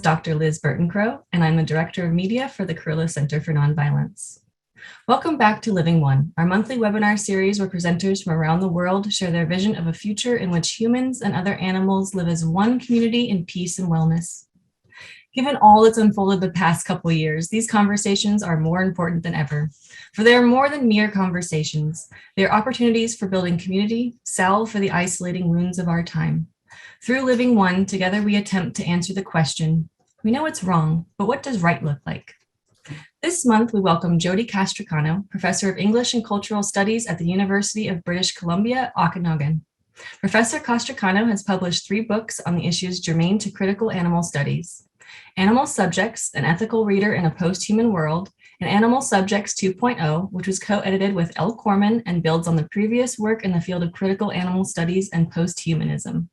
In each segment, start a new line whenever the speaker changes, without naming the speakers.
Dr. Liz Burton-Crow, and I'm the Director of Media for the Carrillo Center for Nonviolence. Welcome back to Living One, our monthly webinar series where presenters from around the world share their vision of a future in which humans and other animals live as one community in peace and wellness. Given all that's unfolded the past couple of years, these conversations are more important than ever. For they are more than mere conversations. They are opportunities for building community, salve for the isolating wounds of our time. Through Living One, together we attempt to answer the question, we know it's wrong, but what does right look like? This month, we welcome Jodey Castricano, Professor of English and Cultural Studies at the University of British Columbia, Okanagan. Professor Castricano has published 3 books on the issues germane to critical animal studies. Animal Subjects, an Ethical Reader in a Posthuman World, and Animal Subjects 2.0, which was co-edited with L. Corman and builds on the previous work in the field of critical animal studies and posthumanism.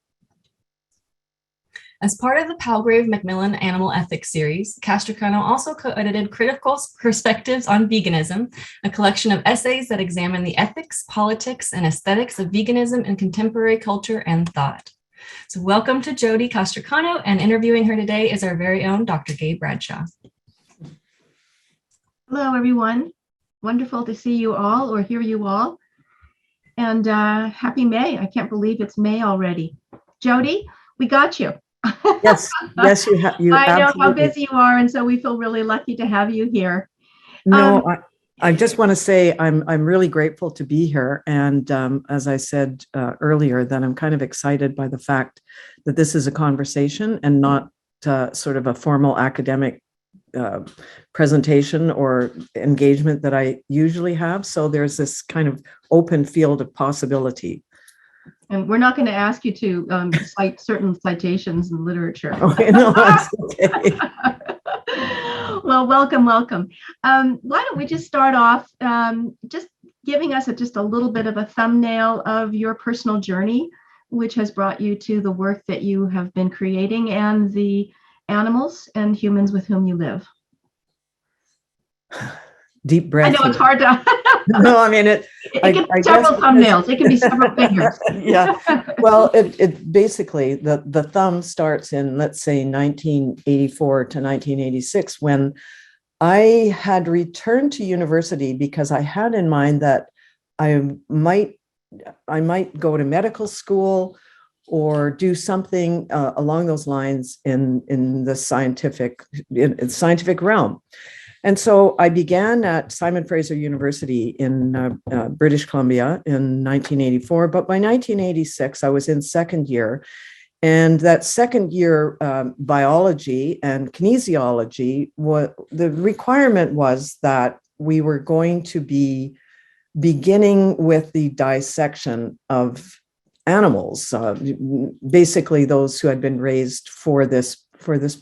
As part of the Palgrave Macmillan Animal Ethics series, Castricano also co-edited Critical Perspectives on Veganism, a collection of essays that examine the ethics, politics, and aesthetics of veganism in contemporary culture and thought. So welcome to Jodey Castricano, and interviewing her today is our very own Dr. Gabe Bradshaw.
Hello, everyone. Wonderful to see you all or hear you all. And happy May. I can't believe it's May already. Jodey, we got you.
Yes, you have.
I know how busy you are, and so we feel really lucky to have you here.
No, I just want to say I'm really grateful to be here, and as I said earlier, that I'm kind of excited by the fact that this is a conversation and not sort of a formal academic presentation or engagement that I usually have. So there's this kind of open field of possibility.
And we're not going to ask you to cite certain citations in literature.
Okay, no, that's okay.
Well, welcome. Why don't we just start off just giving us just a little bit of a thumbnail of your personal journey, which has brought you to the work that you have been creating and the animals and humans with whom you live.
Deep breath.
I know it's hard to.
No, I mean it.
It can be several thumbnails. It can be several fingers.
Yeah. Well, it basically the thumb starts in, let's say, 1984 to 1986, when I had returned to university because I had in mind that I might go to medical school or do something along those lines in the scientific realm. And so I began at Simon Fraser University in British Columbia in 1984. But by 1986, I was in second year. And that second year biology and kinesiology, the requirement was that we were going to be beginning with the dissection of animals, basically those who had been raised for this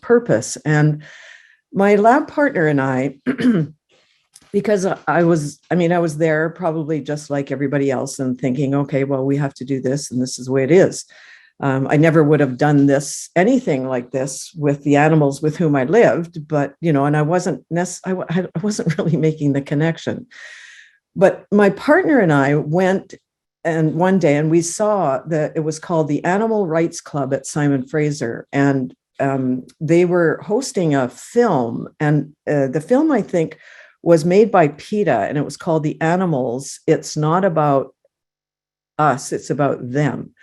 purpose. And my lab partner and I, because I was there probably just like everybody else and thinking, okay, well, we have to do this and this is the way it is. I never would have done anything like this with the animals with whom I lived, but, and I wasn't really making the connection. But my partner and I went and one day, and we saw that it was called the Animal Rights Club at Simon Fraser, and they were hosting a film, and the film, I think, was made by PETA, and it was called The Animals. It's not about us, it's about them.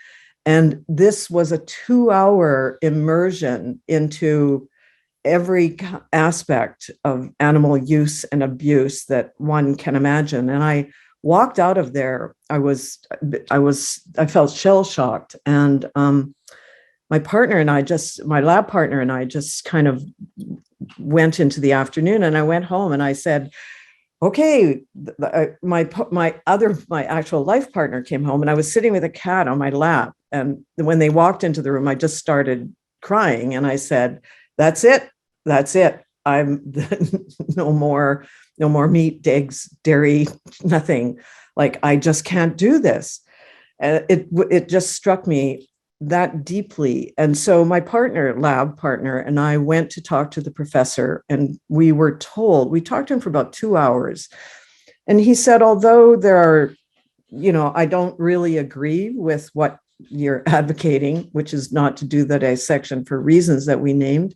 And this was a 2-hour immersion into every aspect of animal use and abuse that one can imagine. And I walked out of there, I felt shell-shocked. And my lab partner and I just kind of went into the afternoon, and I went home and I said, okay, my actual life partner came home, and I was sitting with a cat on my lap. And when they walked into the room, I just started crying. And I said, that's it. I'm no more meat, eggs, dairy, nothing. Like, I just can't do this. And it just struck me that deeply. And so my lab partner, and I went to talk to the professor, and we talked to him for about 2 hours. And he said, although there are, I don't really agree with what you're advocating, which is not to do the dissection for reasons that we named,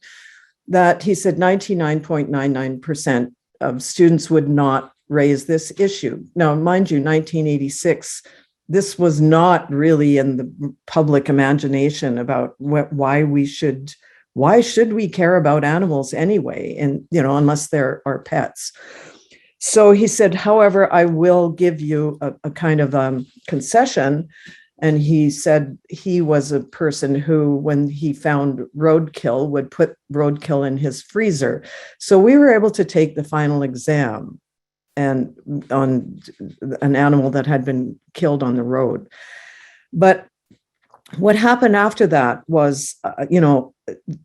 that he said 99.99% of students would not raise this issue. Now, mind you, 1986, this was not really in the public imagination about why should we care about animals anyway, and unless they're our pets. So he said, however, I will give you a kind of concession. And he said he was a person who, when he found roadkill, would put roadkill in his freezer. So we were able to take the final exam and on an animal that had been killed on the road. But what happened after that was,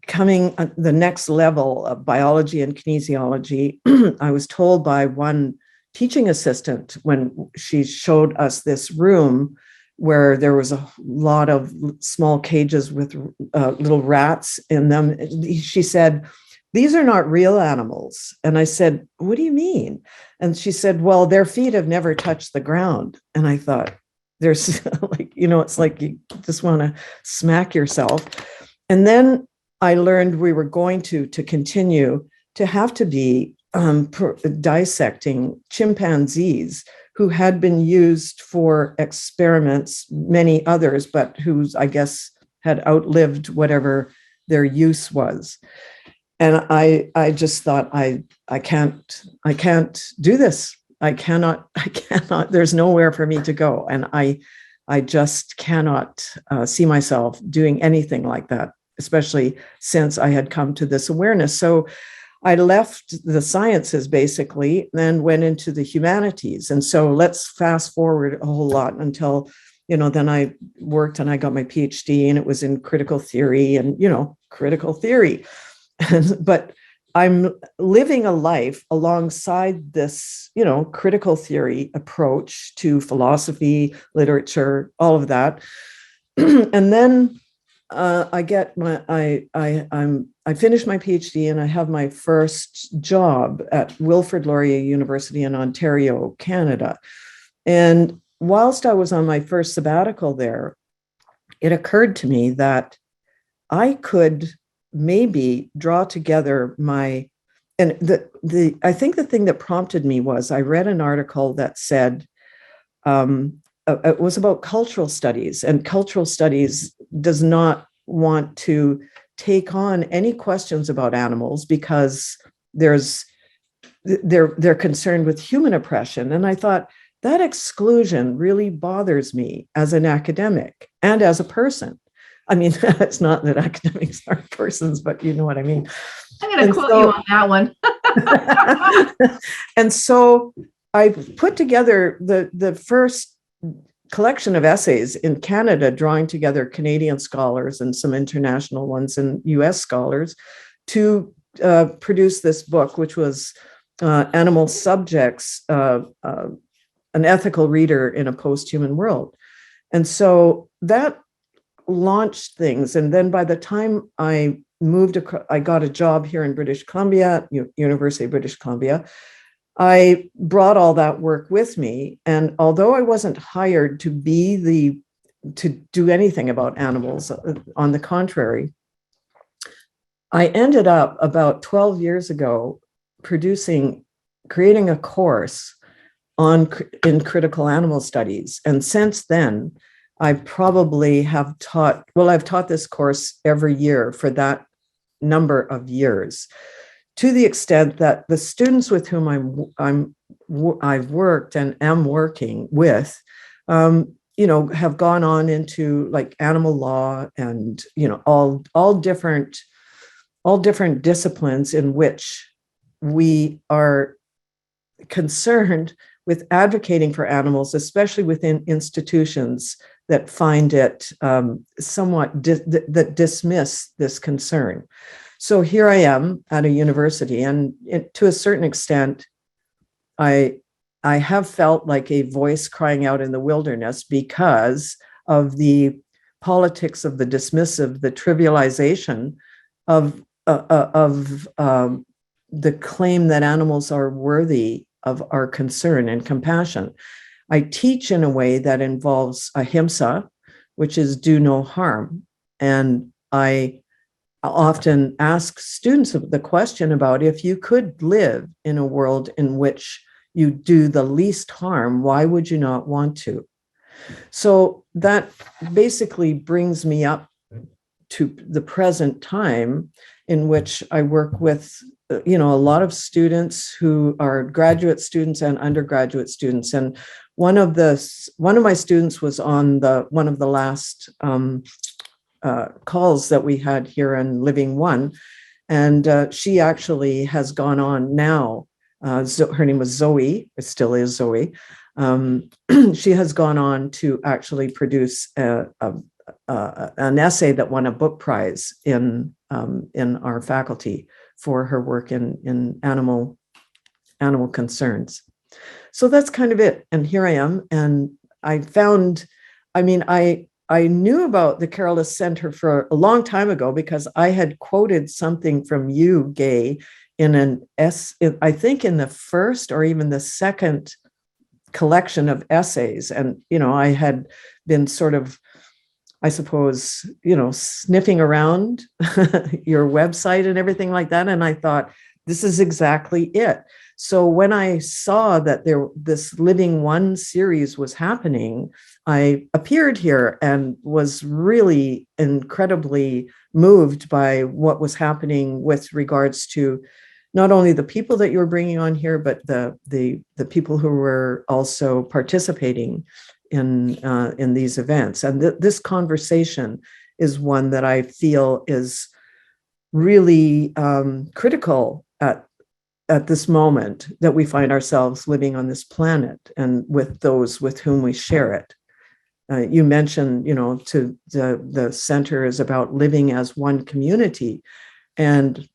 coming the next level of biology and kinesiology. I was told by one teaching assistant when she showed us this room where there was a lot of small cages with little rats in them. She said, "These are not real animals." And I said, "What do you mean?" And she said, "Well, their feet have never touched the ground." And I thought, there's it's like you just want to smack yourself. And then I learned we were going to continue to have to be dissecting chimpanzees who had been used for experiments, many others, but whose, I guess, had outlived whatever their use was. And I just thought, I can't do this. I cannot, there's nowhere for me to go. And I just cannot see myself doing anything like that, especially since I had come to this awareness. So I left the sciences basically, and went into the humanities. And so let's fast forward a whole lot until, then I worked and I got my PhD, and it was in critical theory and, critical theory. But I'm living a life alongside this, critical theory approach to philosophy, literature, all of that. And then I finished my PhD, and I have my first job at Wilfrid Laurier University in Ontario, Canada. And whilst I was on my first sabbatical there, it occurred to me that I could maybe draw together I think the thing that prompted me was I read an article that said it was about cultural studies, and cultural studies does not want to take on any questions about animals because they're concerned with human oppression. And I thought that exclusion really bothers me as an academic and as a person. I mean, it's not that academics aren't persons, but you know what I mean.
I'm going to quote you on that one.
And so I put together the first collection of essays in Canada, drawing together Canadian scholars and some international ones and US scholars to produce this book, which was Animal Subjects, an ethical reader in a post-human world. And so that launched things. And then by the time I I got a job here in British Columbia, University of British Columbia. I brought all that work with me. And although I wasn't hired to do anything about animals, on the contrary, I ended up about 12 years ago creating a course in critical animal studies. And since then, I probably have I've taught this course every year for that number of years, to the extent that the students with whom I've worked and am working with, have gone on into like animal law and, all different disciplines in which we are concerned with advocating for animals, especially within institutions that find it somewhat that dismiss this concern. So here I am at a university, and to a certain extent, I have felt like a voice crying out in the wilderness because of the politics of the dismissive, the trivialization of the claim that animals are worthy of our concern and compassion. I teach in a way that involves ahimsa, which is do no harm. And I often ask students the question about, if you could live in a world in which you do the least harm, why would you not want to? So that basically brings me up to the present time, in which I work with, a lot of students who are graduate students and undergraduate students. And one of my students was on one of the last calls that we had here in Living One, and she actually has gone on now. Her name was Zoe. It still is Zoe. She has gone on to actually produce an essay that won a book prize in our faculty for her work in animal concerns. So that's kind of it. And here I am. And I knew about the Carolus Center for a long time ago, because I had quoted something from you, Gay, I think in the first or even the second collection of essays. And, I had been sort of, I suppose, sniffing around your website and everything like that. And I thought, this is exactly it. So when I saw that this Living One series was happening, I appeared here and was really incredibly moved by what was happening with regards to not only the people that you were bringing on here, but the people who were also participating in these events. And this conversation is one that I feel is really critical at this moment that we find ourselves living on this planet, and with those with whom we share it. You mentioned, to the center is about living as one community, and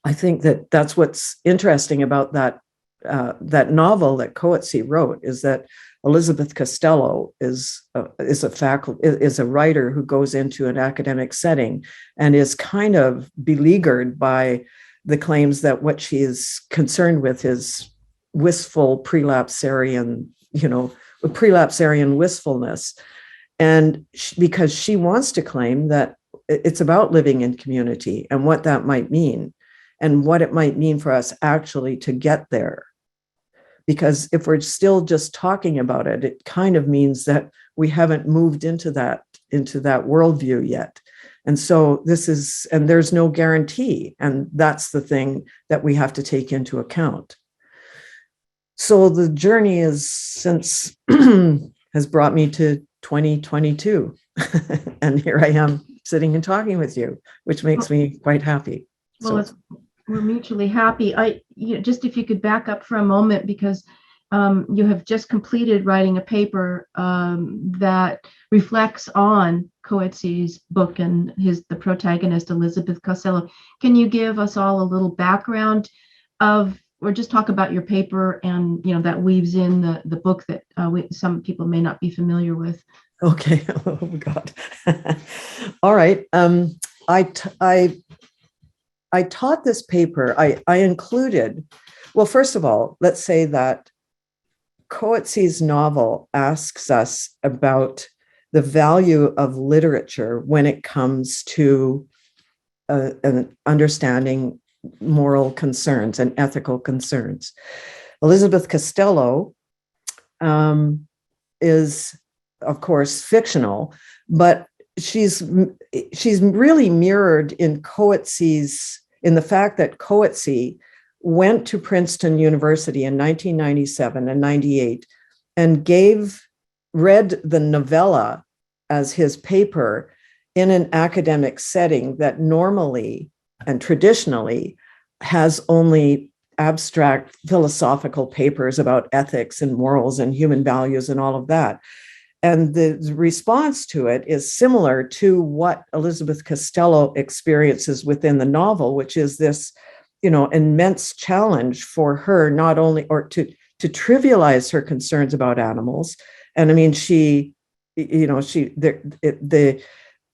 I think that's what's interesting about that novel that Coetzee wrote, is that Elizabeth Costello is a writer who goes into an academic setting and is kind of beleaguered by the claims that what she is concerned with is wistful prelapsarian wistfulness. And because she wants to claim that it's about living in community and what that might mean, and what it might mean for us actually to get there. Because if we're still just talking about it, it kind of means that we haven't moved into that worldview yet. And so there's no guarantee. And that's the thing that we have to take into account. So the journey has brought me to 2022. And here I am sitting and talking with you, which makes me quite happy.
Well, we're mutually happy. Just if you could back up for a moment, because you have just completed writing a paper that reflects on Coetzee's book and the protagonist, Elizabeth Costello. Can you give us all a little background or just talk about your paper, and that weaves in the book that some people may not be familiar with?
Okay. Oh God. All right. I taught this paper. I included, well, first of all, let's say that Coetzee's novel asks us about the value of literature when it comes to an understanding moral concerns and ethical concerns. Elizabeth Costello is, of course, fictional, but she's really mirrored in the fact that Coetzee went to Princeton University in 1997 and 98 and read the novella as his paper in an academic setting that normally and traditionally has only abstract philosophical papers about ethics and morals and human values and all of that. And the response to it is similar to what Elizabeth Costello experiences within the novel, which is this, immense challenge for her, not only to trivialize her concerns about animals. And I mean,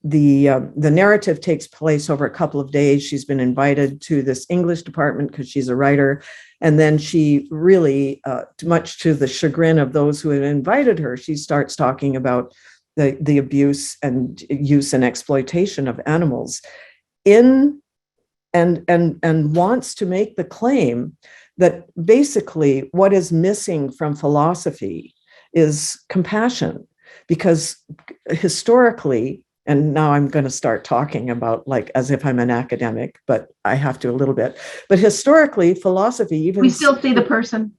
the narrative takes place over a couple of days. She's been invited to this English department because she's a writer. And then she really, much to the chagrin of those who had invited her, she starts talking about the abuse and use and exploitation of animals. in and wants to make the claim that basically what is missing from philosophy is compassion, because historically, and now I'm going to start talking about like as if I'm an academic, but I have to a little bit. But historically, philosophy even
we still see the person.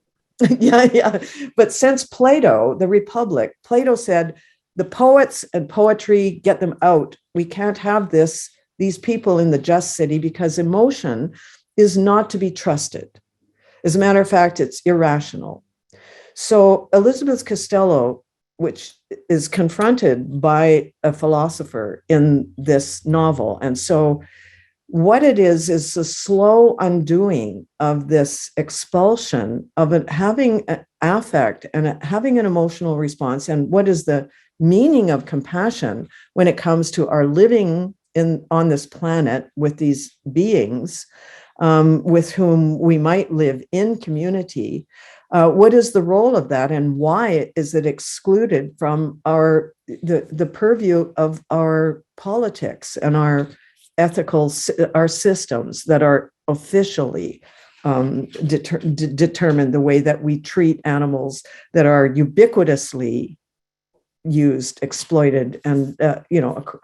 yeah. But since Plato, the Republic, Plato said the poets and poetry, get them out. We can't have these people in the just city because emotion is not to be trusted. As a matter of fact, it's irrational. So Elizabeth Costello, which is confronted by a philosopher in this novel. And so what it is a slow undoing of this expulsion of it, having an affect and having an emotional response. And what is the meaning of compassion when it comes to our living on this planet with these beings with whom we might live in community? What is the role of that, and why is it excluded from the purview of our politics and our our systems that are officially determine the way that we treat animals that are ubiquitously used, exploited, and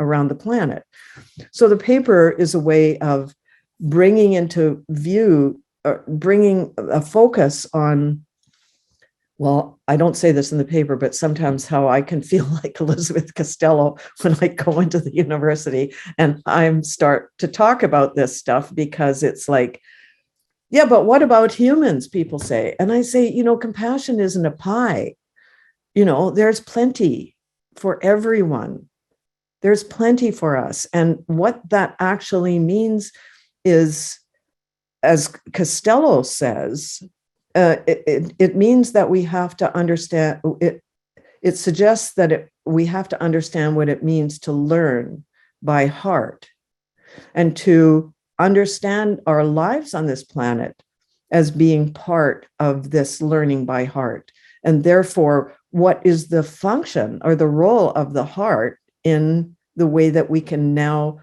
around the planet? So the paper is a way of bringing into view, bringing a focus on, well, I don't say this in the paper, but sometimes how I can feel like Elizabeth Costello when I go into the university and I start to talk about this stuff, because it's like, yeah, but what about humans, people say. And I say, compassion isn't a pie. There's plenty for everyone. There's plenty for us. And what that actually means is, as Costello says, it means that we have to understand, it suggests that we have to understand what it means to learn by heart and to understand our lives on this planet as being part of this learning by heart. And therefore, what is the function or the role of the heart in the way that we can now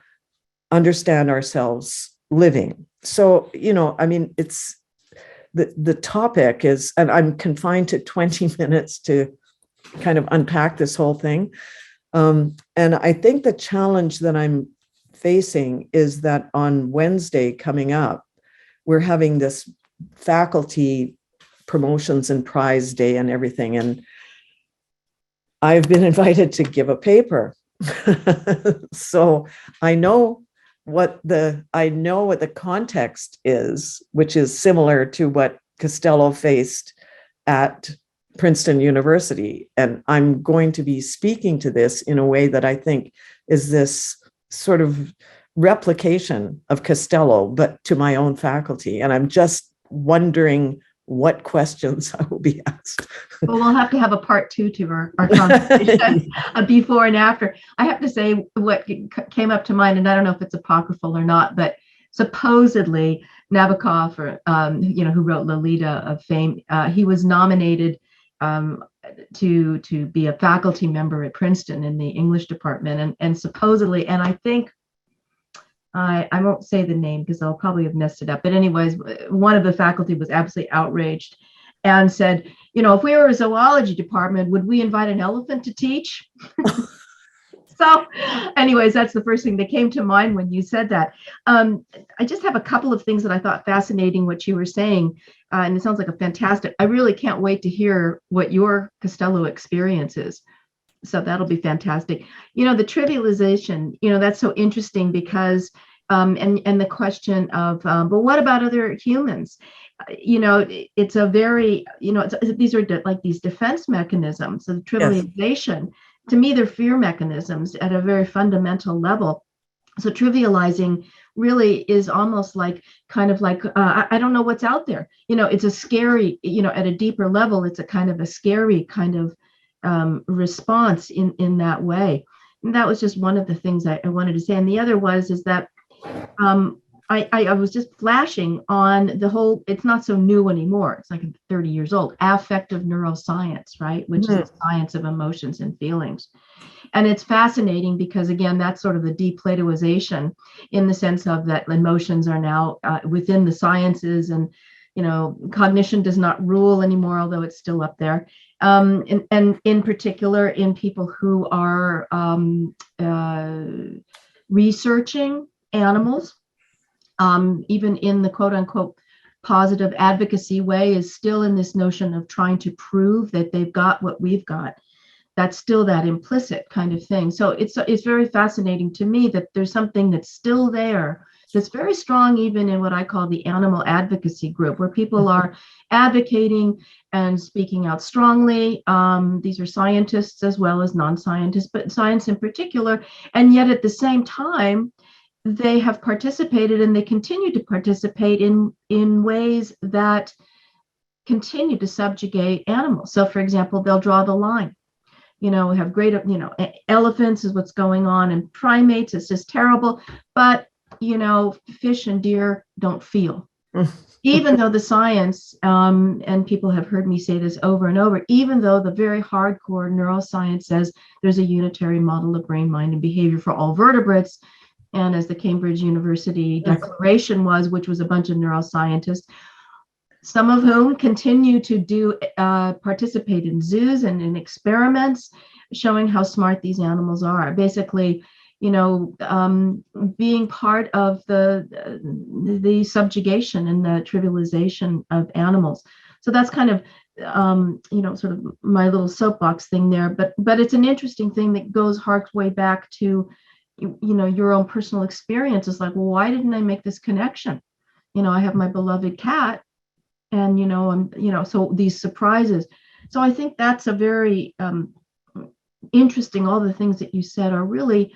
understand ourselves living? So, it's the topic is, and I'm confined to 20 minutes to kind of unpack this whole thing. And I think the challenge that I'm facing is that on Wednesday coming up, we're having this faculty promotions and prize day and everything. And I've been invited to give a paper. So I know what the context is, which is similar to what Costello faced at Princeton University. And I'm going to be speaking to this in a way that I think is this sort of replication of Costello, but to my own faculty. And I'm just wondering what questions I will be asked.
Well, we'll have to have a part 2 to our conversation, a before and after. I have to say what came up to mind, and I don't know if it's apocryphal or not, but supposedly Nabokov, who wrote Lolita of fame, he was nominated to be a faculty member at Princeton in the English department, and supposedly, and I think I won't say the name because I'll probably have messed it up. But anyways, one of the faculty was absolutely outraged and said, if we were a zoology department, would we invite an elephant to teach? So anyways, that's the first thing that came to mind when you said that. I just have a couple of things that I thought fascinating what you were saying. And it sounds like a fantastic, I really can't wait to hear what your Costello experience is. So that'll be fantastic. The trivialization, that's so interesting because, and the question of, but what about other humans? It's a very, these are like these defense mechanisms. So the trivialization, yes. To me, they're fear mechanisms at a very fundamental level. So trivializing really is almost like kind of like, I don't know what's out there. It's a scary, at a deeper level, it's a kind of a scary kind of response in that way. And that was just one of the things I wanted to say. And the other is that I was just flashing on the whole, it's not so new anymore. It's like 30 years old, affective neuroscience, right? Which is the science of emotions and feelings. And it's fascinating because, again, that's sort of the de-Platoization in the sense of that emotions are now within the sciences, and, cognition does not rule anymore, although it's still up there. And in particular, in people who are researching animals, even in the quote unquote positive advocacy way, is still in this notion of trying to prove that they've got what we've got. That's still that implicit kind of thing. So it's very fascinating to me that there's something that's still there, that's very strong, even in what I call the animal advocacy group, where people are advocating and speaking out strongly. These are scientists as well as non-scientists, but science in particular. And yet at the same time, they have participated and they continue to participate in ways that continue to subjugate animals. So, for example, they'll draw the line. We have great, elephants is what's going on, and primates, it's just terrible. But, fish and deer don't feel. Even though the science, and people have heard me say this over and over, even though the very hardcore neuroscience says there's a unitary model of brain, mind, and behavior for all vertebrates, and as the Cambridge University Declaration was, which was a bunch of neuroscientists, some of whom continue to participate in zoos and in experiments showing how smart these animals are. Basically, being part of the subjugation and the trivialization of animals. So that's kind of, sort of my little soapbox thing there. But it's an interesting thing that harks way back to, your own personal experience. Is like, well, why didn't I make this connection? I have my beloved cat, and so these surprises. So I think that's a very interesting. All the things that you said are really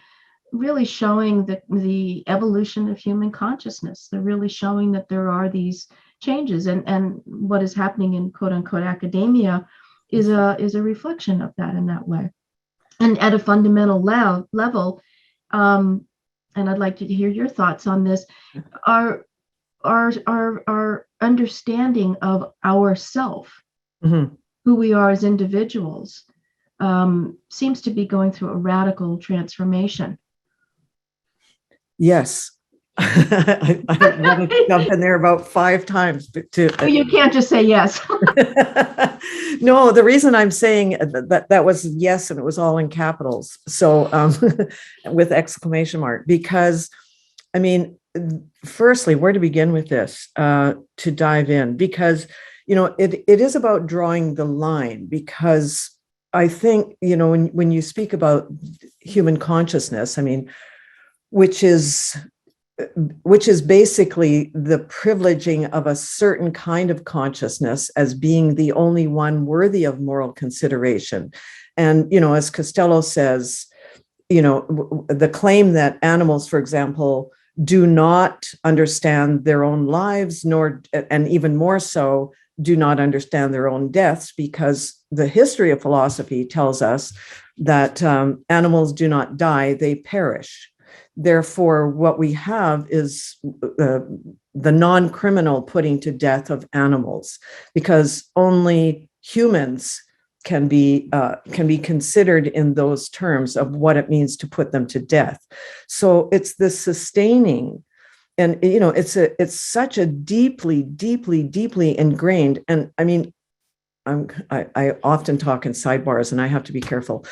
showing the evolution of human consciousness. They're really showing that there are these changes, and what is happening in quote unquote academia is a reflection of that in that way. And at a fundamental level, and I'd like to hear your thoughts on this, our understanding of ourself,
Mm-hmm.
who we are as individuals, seems to be going through a radical transformation.
Yes. I want to jump in there about 5 times.
You can't just say yes.
No, the reason I'm saying that was yes, and it was all in capitals. So with exclamation mark, because I mean, firstly, where to begin with this, to dive in, because, it is about drawing the line, because I think, when you speak about human consciousness, I mean, which is basically the privileging of a certain kind of consciousness as being the only one worthy of moral consideration. And, as Costello says, the claim that animals, for example, do not understand their own lives, and even more so, do not understand their own deaths, because the history of philosophy tells us that animals do not die, they perish. Therefore, what we have is the non-criminal putting to death of animals, because only humans can be considered in those terms of what it means to put them to death. So it's the sustaining, and it's such a deeply ingrained. And I mean, I often talk in sidebars, and I have to be careful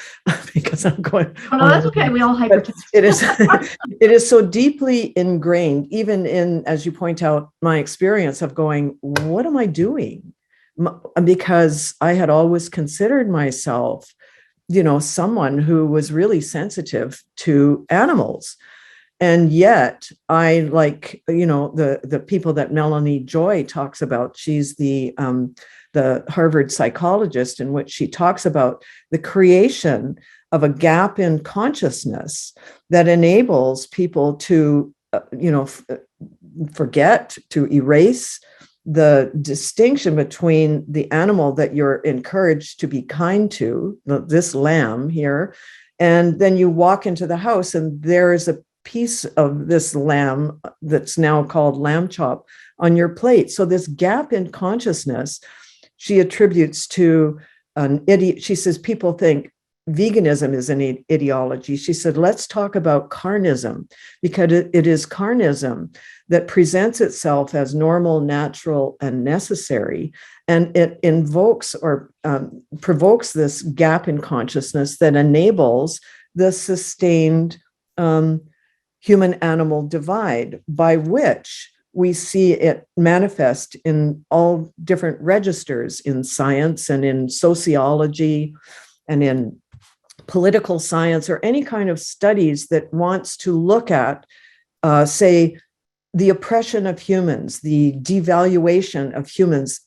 because I'm going.
Oh, no, that's okay. We all hypertense.
It is so deeply ingrained, even in, as you point out, my experience of going, what am I doing? Because I had always considered myself, someone who was really sensitive to animals. And yet I like, the people that Melanie Joy talks about. She's the Harvard psychologist, in which she talks about the creation of a gap in consciousness that enables people to, forget, to erase the distinction between the animal that you're encouraged to be kind to, this lamb here, and then you walk into the house and there is a piece of this lamb that's now called lamb chop on your plate. So this gap in consciousness, she attributes to an idiot. She says people think veganism is an ideology. She said, let's talk about carnism, because it is carnism that presents itself as normal, natural, and necessary. And it invokes or provokes this gap in consciousness that enables the sustained human-animal divide, by which we see it manifest in all different registers in science and in sociology and in political science, or any kind of studies that wants to look at, say, the oppression of humans, the devaluation of humans.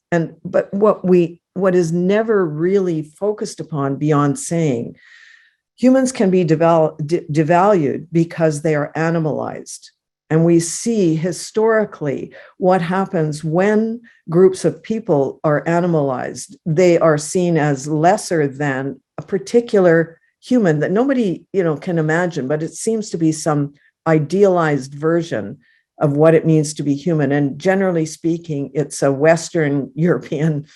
But what is never really focused upon beyond saying humans can be devalued because they are animalized. And we see historically what happens when groups of people are animalized. They are seen as lesser than a particular human that nobody, can imagine, but it seems to be some idealized version of what it means to be human. And generally speaking, it's a Western European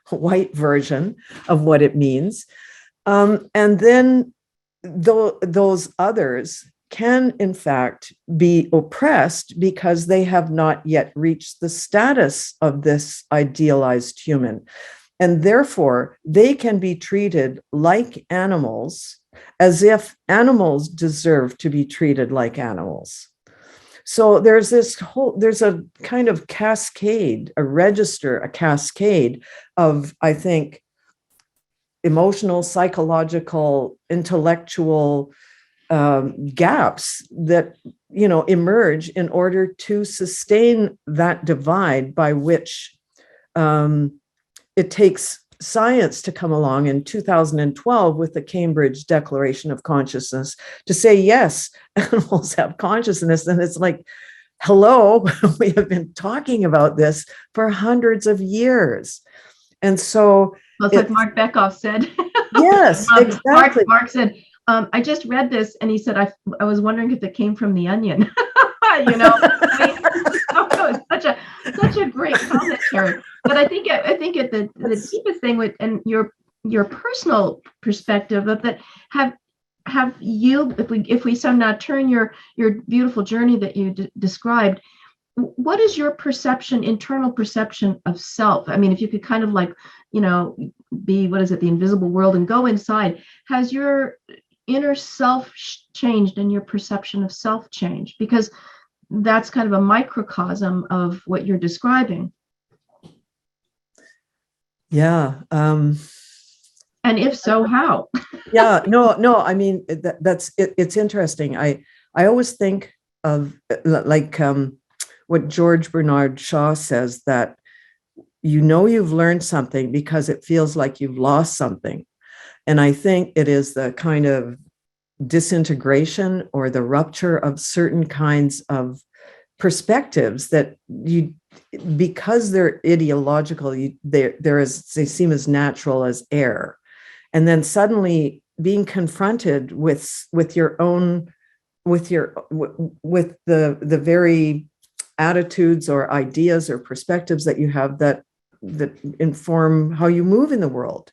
white version of what it means. And then those others can, in fact, be oppressed because they have not yet reached the status of this idealized human. And therefore, they can be treated like animals, as if animals deserve to be treated like animals. So there's a kind of cascade, a cascade of, I think, emotional, psychological, intellectual gaps that emerge in order to sustain that divide, by which it takes science to come along in 2012 with the Cambridge Declaration of Consciousness to say, yes, animals have consciousness. And it's like, hello, we have been talking about this for hundreds of years. And so
it's like Mark Bekoff said.
Yes, exactly.
Mark said, I just read this, and he said, I was wondering if it came from the Onion. It's such a great commentary. But I think the deepest thing with, and your personal perspective of that, have you, if we somehow turn your beautiful journey that you described, what is your internal perception of self? I mean, if you could kind of be, the invisible world and go inside, has your inner self changed and your perception of self changed? Because that's kind of a microcosm of what you're describing.
Yeah.
And if so, how?
Yeah, no, I mean, it's interesting. I always think of what George Bernard Shaw says, that you've learned something because it feels like you've lost something. And I think it is the kind of disintegration or the rupture of certain kinds of perspectives that because they're ideological, they seem as natural as air. And then suddenly being confronted with the very attitudes or ideas or perspectives that you have that inform how you move in the world.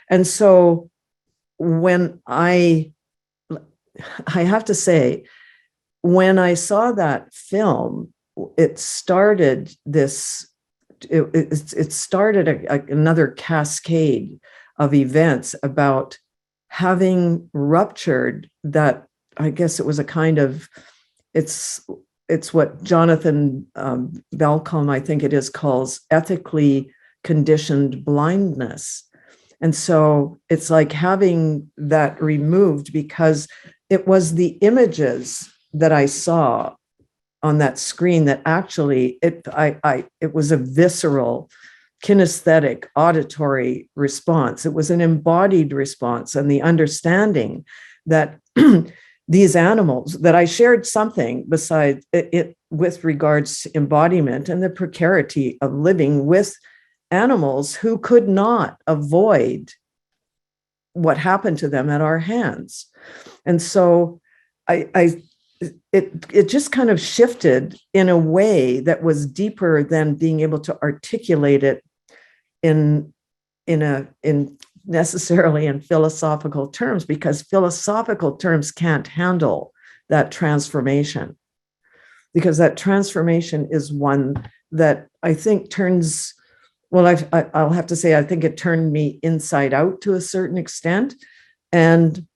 And so when I have to say, when I saw that film, it started another cascade of events about having ruptured that. I guess it was a kind of, it's what Jonathan Balcom, I think it is, calls ethically conditioned blindness. And so it's like having that removed, because it was the images that I saw on that screen that actually it was a visceral, kinesthetic, auditory response. It was an embodied response, and the understanding that these animals, that I shared something besides it with regards to embodiment and the precarity of living with animals who could not avoid what happened to them at our hands. And so it just kind of shifted in a way that was deeper than being able to articulate it in necessarily in philosophical terms, because philosophical terms can't handle that transformation, because that transformation is one that I think turns, well, I'll have to say, I think it turned me inside out to a certain extent. And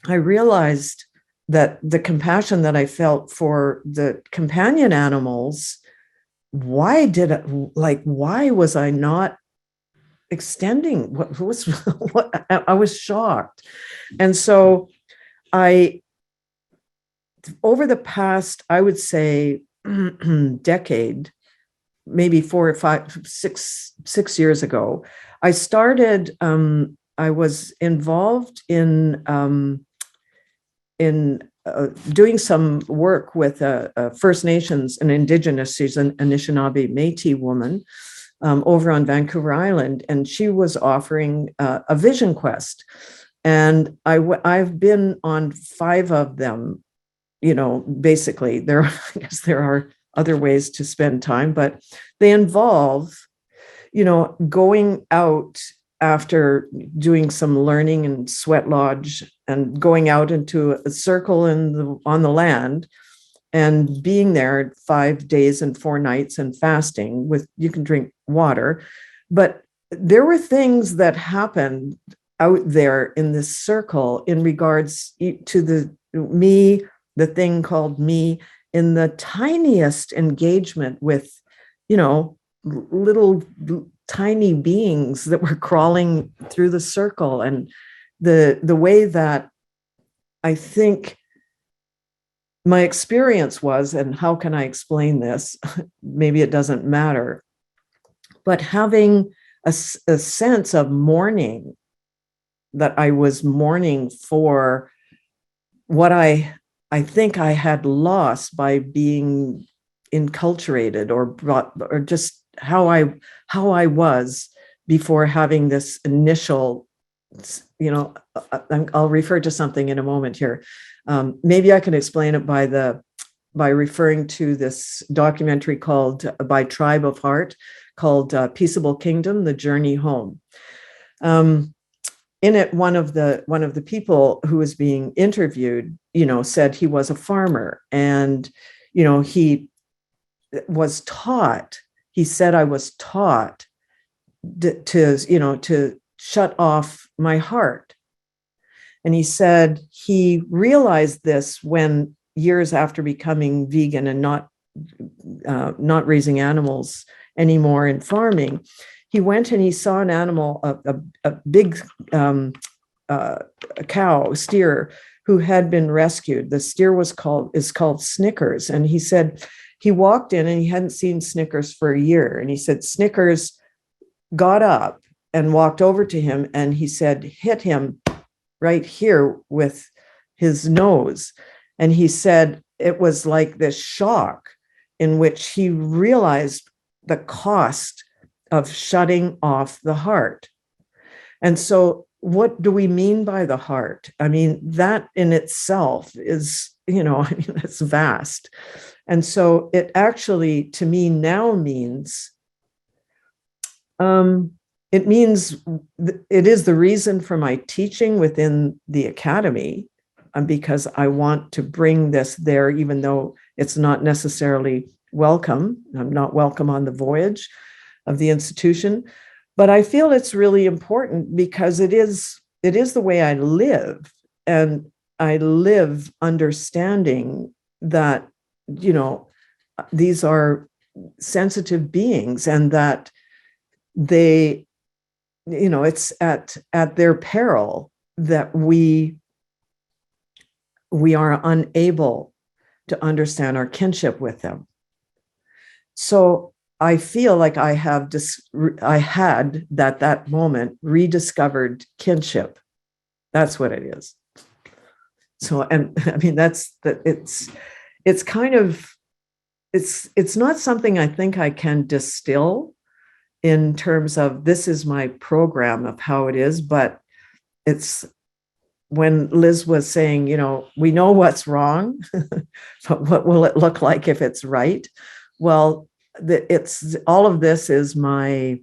I realized that the compassion that I felt for the companion animals, why was I not extending what was what I was shocked. And so over the past, I would say, decade, maybe 4 or 5, 6 years ago, I started, I was involved in doing some work with First Nations and Indigenous, she's an Anishinaabe Métis woman, over on Vancouver Island, and she was offering a vision quest. And I've been on 5 of them. Basically, I guess there are other ways to spend time, but they involve, going out after doing some learning in Sweat Lodge and going out into a circle on the land and being there 5 days and 4 nights and fasting you can drink water. But there were things that happened out there in this circle in regards to the thing called me, in the tiniest engagement with, little tiny beings that were crawling through the circle. And the way that I think my experience was, and how can I explain this? Maybe it doesn't matter, but having a sense of mourning, that I was mourning for what I think I had lost by being enculturated or just how I was before having this initial, I'll refer to something in a moment here. Maybe I can explain it by referring to this documentary called by Tribe of Heart, called Peaceable Kingdom: The Journey Home. In it, one of the people who was being interviewed, said he was a farmer, and he was taught. He said, I was taught to shut off my heart. And he said he realized this when, years after becoming vegan and not raising animals anymore in farming, he went and he saw an animal, a big cow, steer, who had been rescued. The steer is called Snickers. And he said he walked in and he hadn't seen Snickers for a year. And he said Snickers got up and walked over to him, and he said hit him right here with his nose. And he said it was like this shock in which he realized the cost of shutting off the heart. And so what do we mean by the heart? I mean, that in itself is, it's vast. And so it actually, to me now means, it is the reason for my teaching within the academy, because I want to bring this there, even though it's not necessarily welcome. I'm not welcome on the voyage of the institution, but I feel it's really important because it is the way I live, and I live understanding that, these are sensitive beings, and that they, it's at their peril that we are unable to understand our kinship with them. So I feel like I had that moment rediscovered kinship. That's what it is. So, and I mean, it's kind of, it's not something I think I can distill in terms of this is my program of how it is, but it's when Liz was saying, we know what's wrong, but what will it look like if it's right? Well, it's all of this is my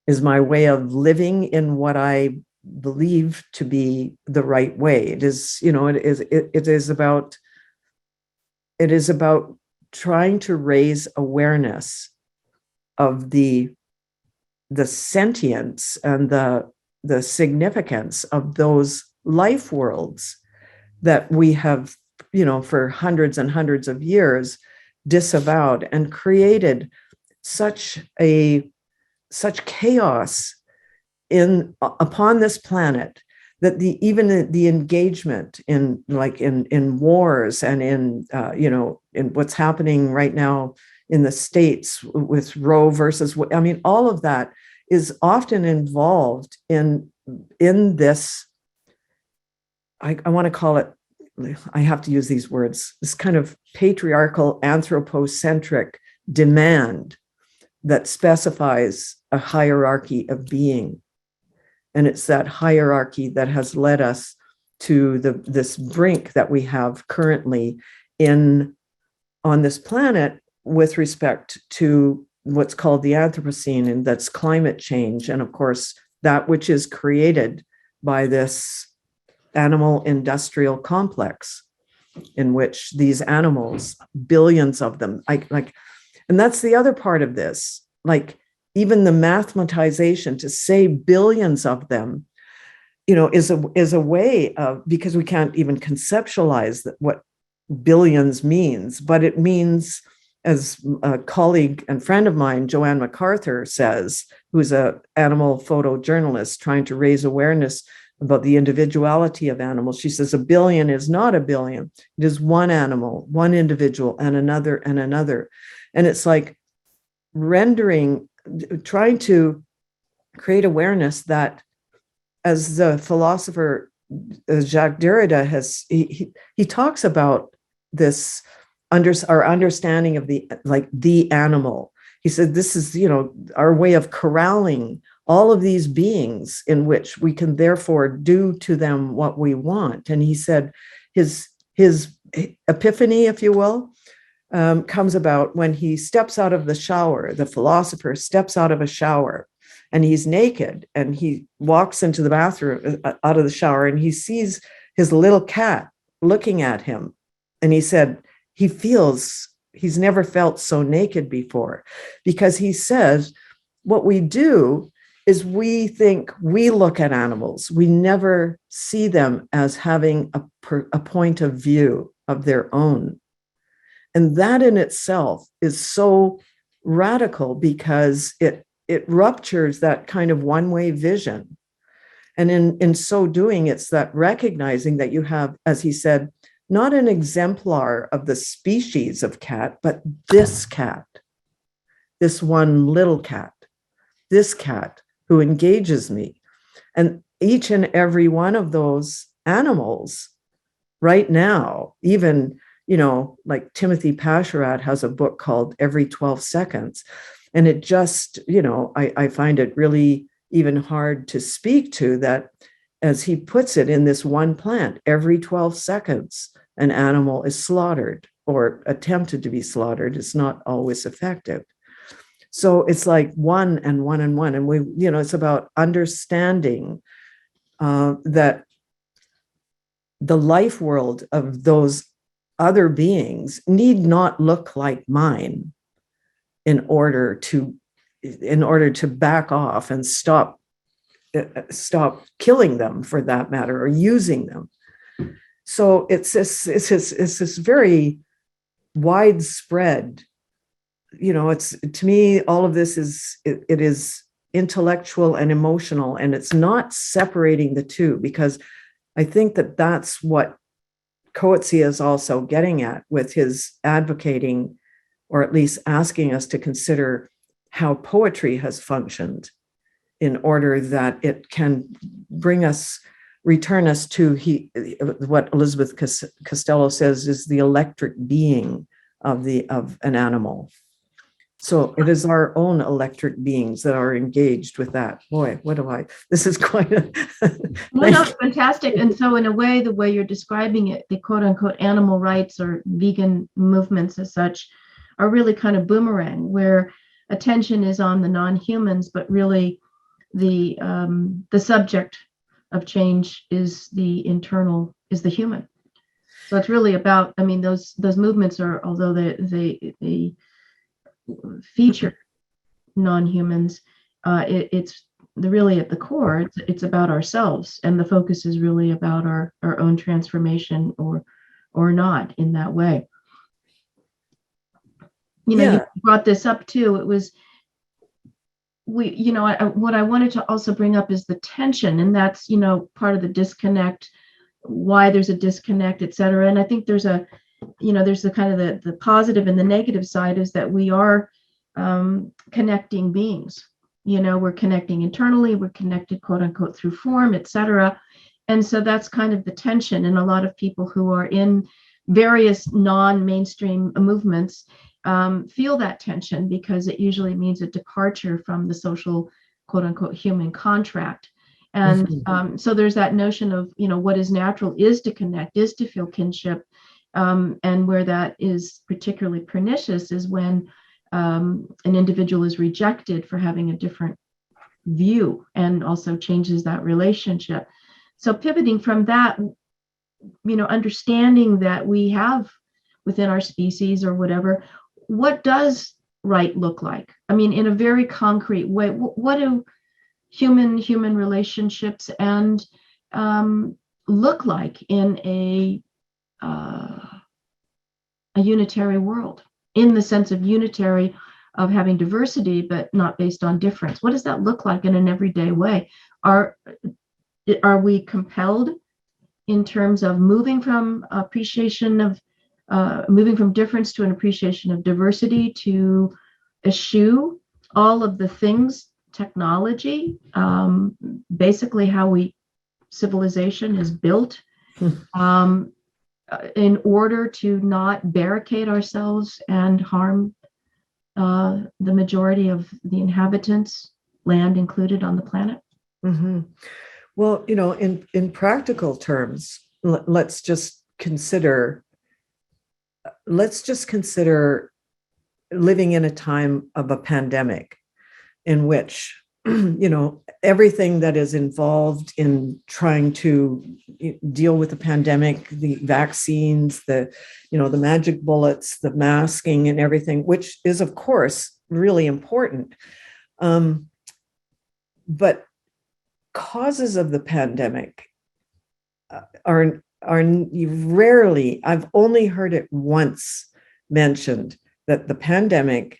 is my way of living in what I believe to be the right way. It is, it is about trying to raise awareness of the sentience and the significance of those life worlds that we have, for hundreds and hundreds of years disavowed and created such chaos upon this planet that even the engagement in wars and in what's happening right now in the States with Roe versus, all of that is often involved in this, I want to call it, I have to use these words, this kind of patriarchal anthropocentric demand that specifies a hierarchy of being. And it's that hierarchy that has led us to this brink that we have currently on this planet with respect to what's called the Anthropocene, and that's climate change. And of course, that which is created by this animal industrial complex in which these animals, billions of them, and that's the other part of this, even the mathematization to say billions of them, is a way of, because we can't even conceptualize what billions means, but it means, as a colleague and friend of mine, Joanne MacArthur, says, who's an animal photojournalist trying to raise awareness about the individuality of animals. She says a billion is not a billion. It is one animal, one individual, and another and another. And it's like trying to create awareness that, as the philosopher Jacques Derrida he talks about this, our understanding of the animal. He said this is, our way of corralling all of these beings in which we can therefore do to them what we want. And he said his epiphany, if you will, comes about when he steps out of the shower. The philosopher steps out of a shower and he's naked, and he walks into the bathroom out of the shower, and he sees his little cat looking at him. And he said he feels he's never felt so naked before, because he says what we do is we think we look at animals. We never see them as having a point of view of their own. And that in itself is so radical, because it ruptures that kind of one-way vision. And in so doing, it's that recognizing that you have, as he said, not an exemplar of the species of cat, but this cat, this one little cat, this cat who engages me. And each and every one of those animals right now, even, like Timothy Pascherat has a book called Every 12 Seconds. And it just, I find it really even hard to speak to that, as he puts it, in this one plant, every 12 seconds, an animal is slaughtered or attempted to be slaughtered. It's not always effective. So it's like one and one and one. And we, it's about understanding that the life world of those other beings need not look like mine in order to back off and stop killing them, for that matter, or using them. So it's this very widespread, it's, to me, all of this is, it is intellectual and emotional, and it's not separating the two, because I think that that's what Coetzee is also getting at with his advocating, or at least asking us to consider how poetry has functioned in order that it can return us to what Elizabeth Costello says is the electric being of an animal. So it is our own electric beings that are engaged with that. Boy, this is quite a...
Well, no, fantastic. And so in a way, the way you're describing it, the quote unquote animal rights or vegan movements as such are really kind of boomerang, where attention is on the non-humans, but really the subject of change is the human. So it's really about, I mean, those movements are, although they feature non-humans, it's really at the core, it's about ourselves, and the focus is really about our own transformation or not in that way. You brought this up too. It was, what I wanted to also bring up is the tension, and that's, part of the disconnect, why there's a disconnect, et cetera. And I think there's the kind of the positive and the negative side is that we are connecting beings. We're connecting internally, we're connected, quote unquote, through form, et cetera. And so that's kind of the tension. And a lot of people who are in various non-mainstream movements feel that tension, because it usually means a departure from the social, quote unquote, human contract. And so there's that notion of, what is natural is to connect, is to feel kinship. And where that is particularly pernicious is when an individual is rejected for having a different view, and also changes that relationship. So pivoting from that, understanding that we have within our species or whatever, what does right look like? I mean, in a very concrete way, what do human relationships and look like in a unitary world, in the sense of unitary, of having diversity, but not based on difference? What does that look like in an everyday way? Are we compelled in terms of moving from appreciation of moving from difference to an appreciation of diversity, to eschew all of the things, technology, basically how civilization is built, in order to not barricade ourselves and harm the majority of the inhabitants, land included, on the planet?
Mm-hmm. Well, in practical terms, let's just consider living in a time of a pandemic in which, everything that is involved in trying to deal with the pandemic, the vaccines, the magic bullets, the masking and everything, which is, of course, really important. But causes of the pandemic are rarely, I've only heard it once mentioned, that the pandemic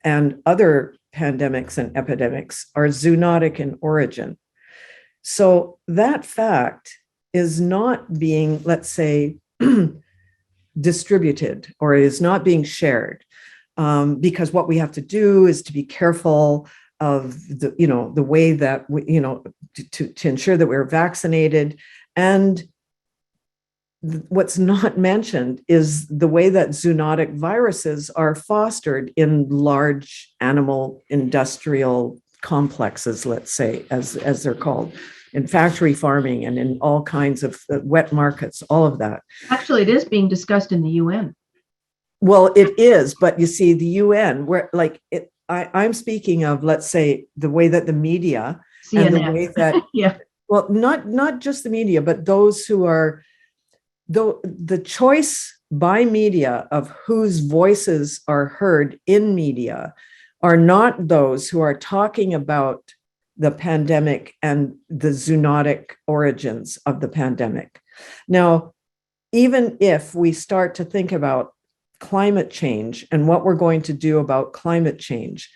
and other pandemics and epidemics are zoonotic in origin. So that fact is not being, let's say, distributed, or is not being shared, because what we have to do is to be careful of the way that we, to ensure that we're vaccinated. And what's not mentioned is the way that zoonotic viruses are fostered in large animal industrial complexes, let's say, as they're called, in factory farming and in all kinds of wet markets, all of that.
Actually, it is being discussed in the UN.
Well, it is, but you see, the UN, where I'm speaking of, let's say, the way that the media CNN. And the way that, well, not just the media, but those who are, the choice by media of whose voices are heard in media are not those who are talking about the pandemic and the zoonotic origins of the pandemic. Now, even if we start to think about climate change and what we're going to do about climate change,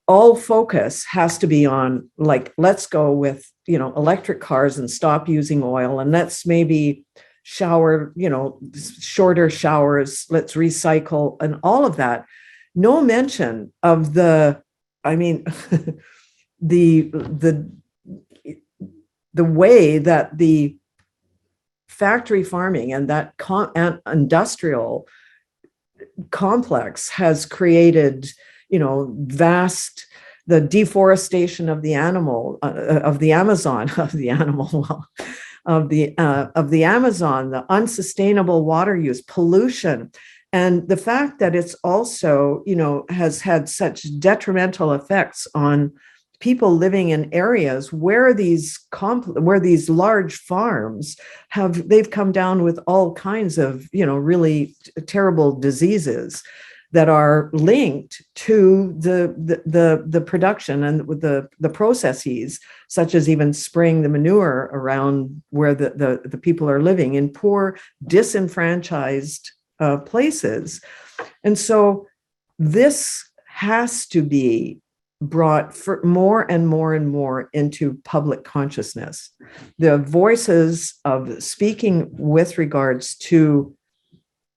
all focus has to be on, let's go with, electric cars and stop using oil, and let's maybe shower, shorter showers, let's recycle, and all of that. No mention of the way that the factory farming and that industrial complex has created, the deforestation of the Amazon, the unsustainable water use, pollution, and the fact that it's also, has had such detrimental effects on people living in areas where these large farms they've come down with all kinds of, really terrible diseases that are linked to the production and with the processes, such as even spraying the manure around where the people are living in poor, disenfranchised places. And so this has to be brought for more and more and more into public consciousness. The voices of speaking with regards to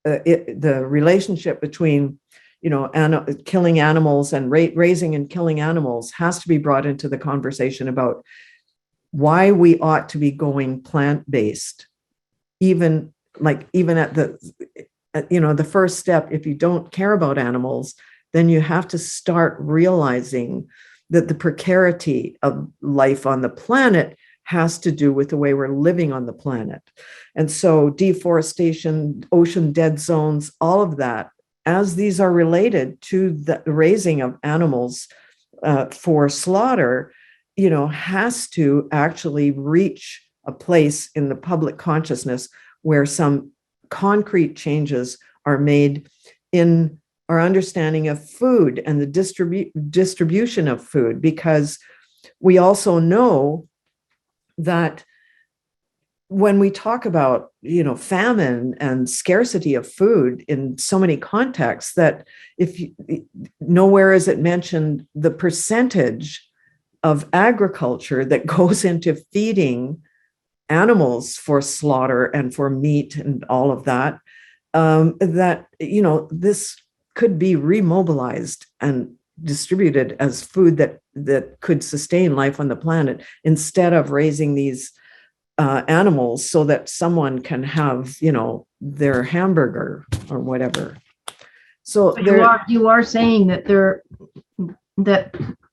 the relationship between, killing animals and raising and killing animals has to be brought into the conversation about why we ought to be going plant-based, even at the first step. If you don't care about animals, then you have to start realizing that the precarity of life on the planet has to do with the way we're living on the planet. And so deforestation, ocean dead zones, all of that, as these are related to the raising of animals for slaughter, has to actually reach a place in the public consciousness where some concrete changes are made in our understanding of food and the distribution of food, because we also know that when we talk about, famine and scarcity of food in so many contexts, that nowhere is it mentioned the percentage of agriculture that goes into feeding animals for slaughter and for meat and all of that, this could be remobilized and distributed as food that could sustain life on the planet, instead of raising these animals so that someone can have, their hamburger or whatever. So
you are saying that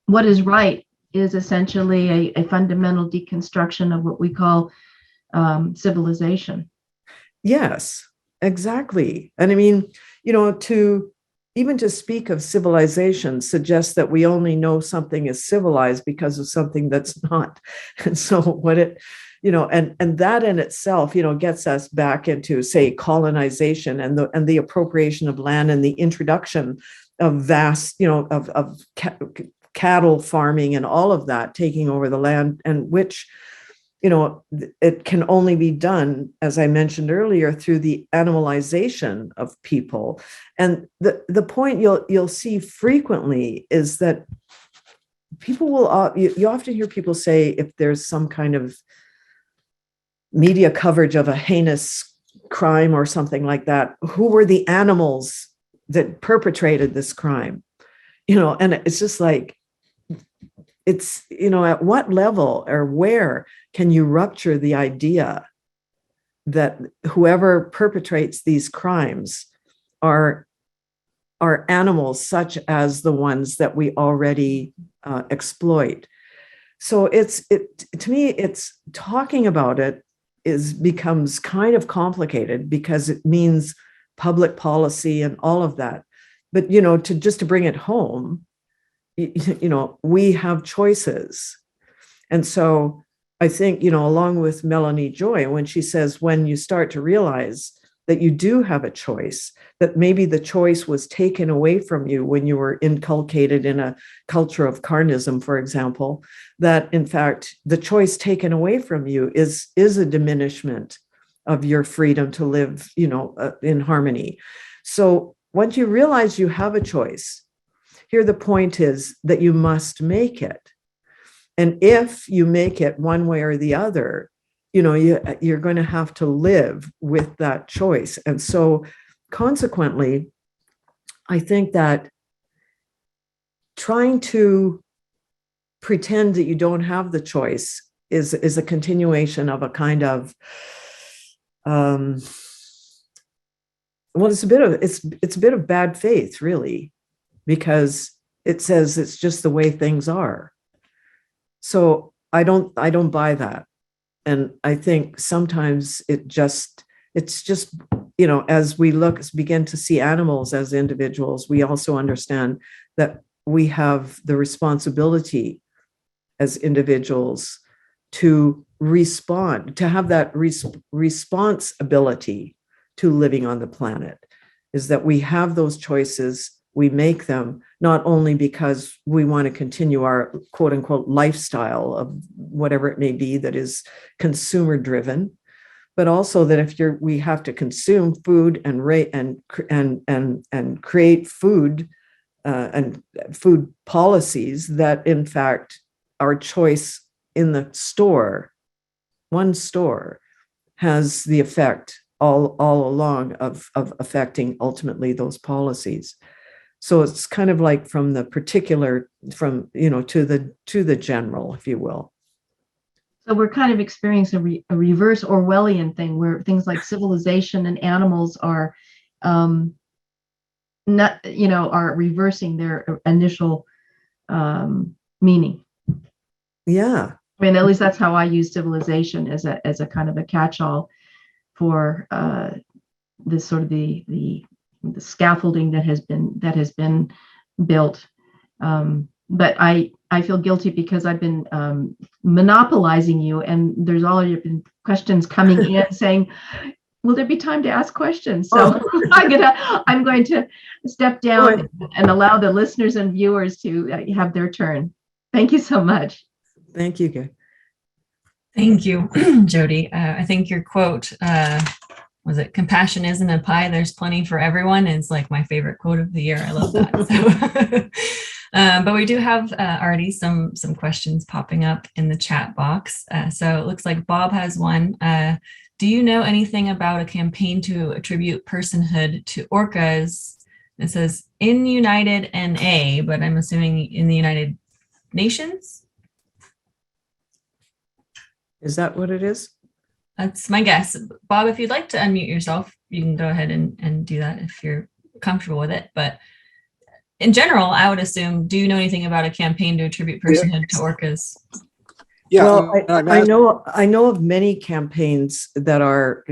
what is right is essentially a fundamental deconstruction of what we call civilization.
Yes, exactly. And I mean, to speak of civilization suggests that we only know something is civilized because of something that's not. And so and that in itself, gets us back into, say, colonization and the appropriation of land and the introduction of vast, of cattle farming and all of that, taking over the land, and which, it can only be done, as I mentioned earlier, through the animalization of people. And the point you'll see frequently is that people will, you often hear people say, if there's some kind of media coverage of a heinous crime or something like that, who were the animals that perpetrated this crime? And it's just like, it's, at what level or where can you rupture the idea that whoever perpetrates these crimes are animals such as the ones that we already exploit? So to me, it's talking about it becomes kind of complicated, because it means public policy and all of that. But, to bring it home, we have choices. And so I think, along with Melanie Joy, when she says, when you start to realize that you do have a choice, that maybe the choice was taken away from you when you were inculcated in a culture of carnism, for example, that in fact, the choice taken away from you is a diminishment of your freedom to live, in harmony. So once you realize you have a choice, here the point is that you must make it. And if you make it one way or the other, you're going to have to live with that choice. And so consequently, I think that trying to pretend that you don't have the choice is a continuation of a kind of, it's a bit of bad faith, really, because it says it's just the way things are. So I don't buy that. And I think sometimes it's just, as we begin to see animals as individuals, we also understand that we have the responsibility as individuals to respond, to have that responsibility to living on the planet, is that we have those choices. We make them not only because we want to continue our quote unquote lifestyle of whatever it may be that is consumer driven, but also that if we have to consume food and create food and food policies, that in fact our choice in the store, one store, has the effect all along of affecting ultimately those policies. So it's kind of like from the particular, from, to the general, if you will.
So we're kind of experiencing a reverse Orwellian thing where things like civilization and animals are not, are reversing their initial meaning.
Yeah.
I mean, at least that's how I use civilization as a kind of a catch-all for this sort of the scaffolding that has been built. But I feel guilty because I've been monopolizing you, and there's already been questions coming in saying, will there be time to ask questions? So I'm going to step down and allow the listeners and viewers to have their turn. Thank you so much.
Thank you, Gay.
Thank you, Jodey. I think your quote, was it "Compassion isn't a pie, there's plenty for everyone," is like my favorite quote of the year. I love that. So, but we do have already some questions popping up in the chat box. So it looks like Bob has one. Do you know anything about a campaign to attribute personhood to orcas? It says in United NA, but I'm assuming in the United Nations.
Is that what it is?
That's my guess. Bob, if you'd like to unmute yourself, you can go ahead and do that if you're comfortable with it. But in general, I would assume, do you know anything about a campaign to attribute personhood to orcas?
Yeah, well, I know of many campaigns that are,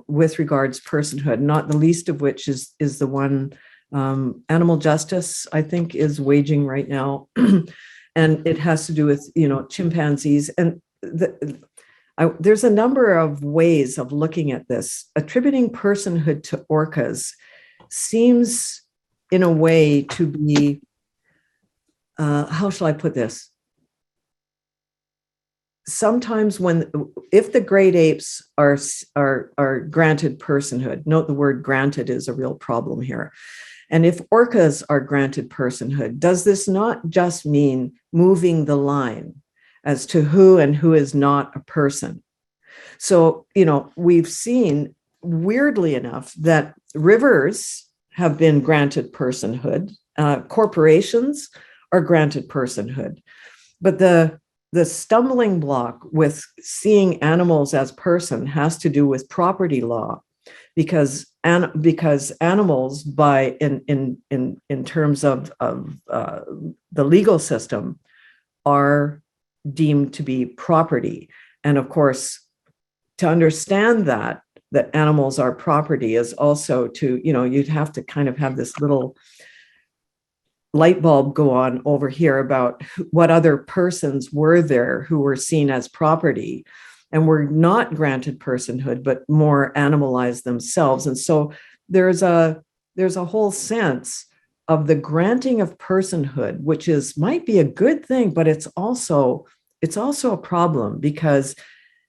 with regards personhood, not the least of which is the one Animal Justice, I think, is waging right now. And it has to do with, chimpanzees. And there's a number of ways of looking at this. Attributing personhood to orcas seems, in a way, to be, how shall I put this? Sometimes if the great apes are granted personhood, note the word granted is a real problem here. And if orcas are granted personhood, does this not just mean moving the line as to who and who is not a person? So, we've seen, weirdly enough, that rivers have been granted personhood. Corporations are granted personhood. But the stumbling block with seeing animals as person has to do with property law, because animals, in terms of the legal system, are deemed to be property. And of course, to understand that animals are property is also to, you'd have to kind of have this little light bulb go on over here about what other persons were there who were seen as property and were not granted personhood, but more animalized themselves. And so there's a whole sense of the granting of personhood, which might be a good thing, but it's also a problem, because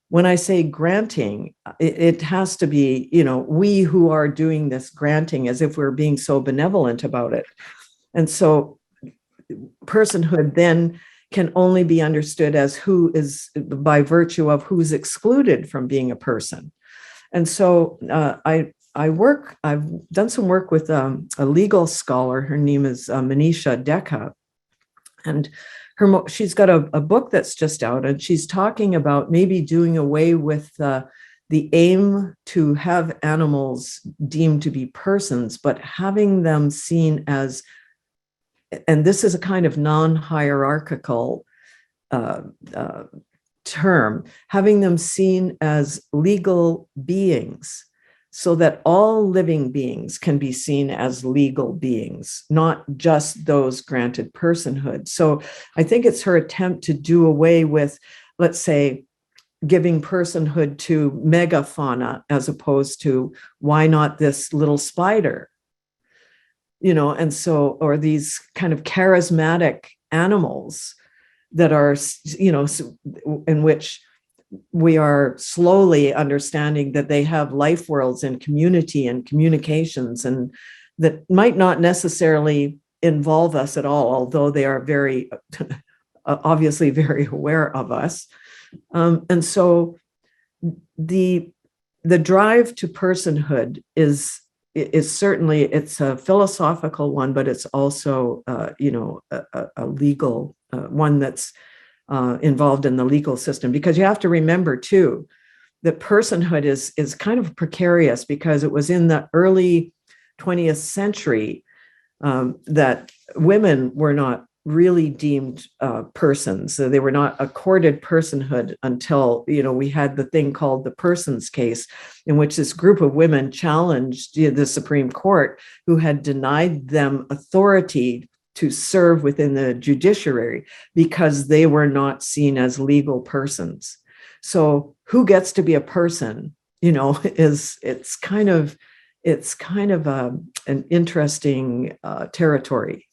when I say granting, it has to be, we who are doing this granting as if we're being so benevolent about it. And so personhood then can only be understood as who is, by virtue of who's excluded from being a person. And so I've done some work with a legal scholar. Her name is Manisha Dekha. And she's got a book that's just out, and she's talking about maybe doing away with the aim to have animals deemed to be persons, but having them seen as, and this is a kind of non-hierarchical term, having them seen as legal beings so that all living beings can be seen as legal beings, not just those granted personhood. So I think it's her attempt to do away with, let's say, giving personhood to megafauna as opposed to why not this little spider, and so, or these kind of charismatic animals that are, in which we are slowly understanding that they have life worlds and community and communications, and that might not necessarily involve us at all, although they are very, obviously very aware of us. And so the drive to personhood is certainly, it's a philosophical one, but it's also, a legal one that's involved in the legal system, because you have to remember too that personhood is kind of precarious, because it was in the early 20th century that women were not really deemed persons. So they were not accorded personhood until, we had the thing called the Persons case, in which this group of women challenged the Supreme Court, who had denied them authority to serve within the judiciary because they were not seen as legal persons. So who gets to be a person, it's kind of an interesting territory.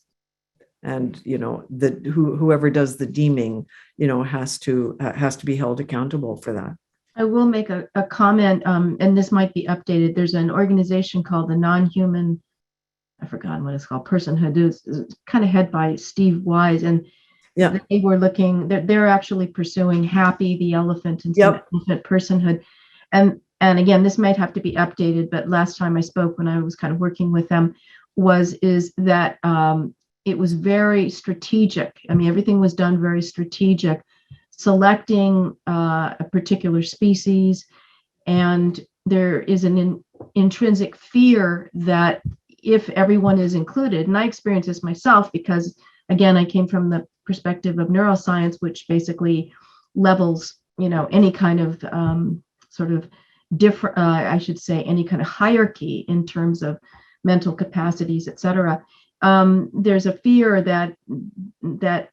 And, whoever does the deeming, has to be held accountable for that.
I will make a comment, and this might be updated. There's an organization called the Non-Human, I forgot what it's called, Personhood. It's kind of head by Steve Wise, and they were looking. They're actually pursuing Happy the elephant and elephant personhood. And again, this might have to be updated. But last time I spoke, when I was kind of working with them, is that it was very strategic. I mean, everything was done very strategic, selecting a particular species, and there is an intrinsic fear that if everyone is included, and I experienced this myself because, again, I came from the perspective of neuroscience, which basically levels, any kind of sort of different, I should say, any kind of hierarchy in terms of mental capacities, et cetera. There's a fear that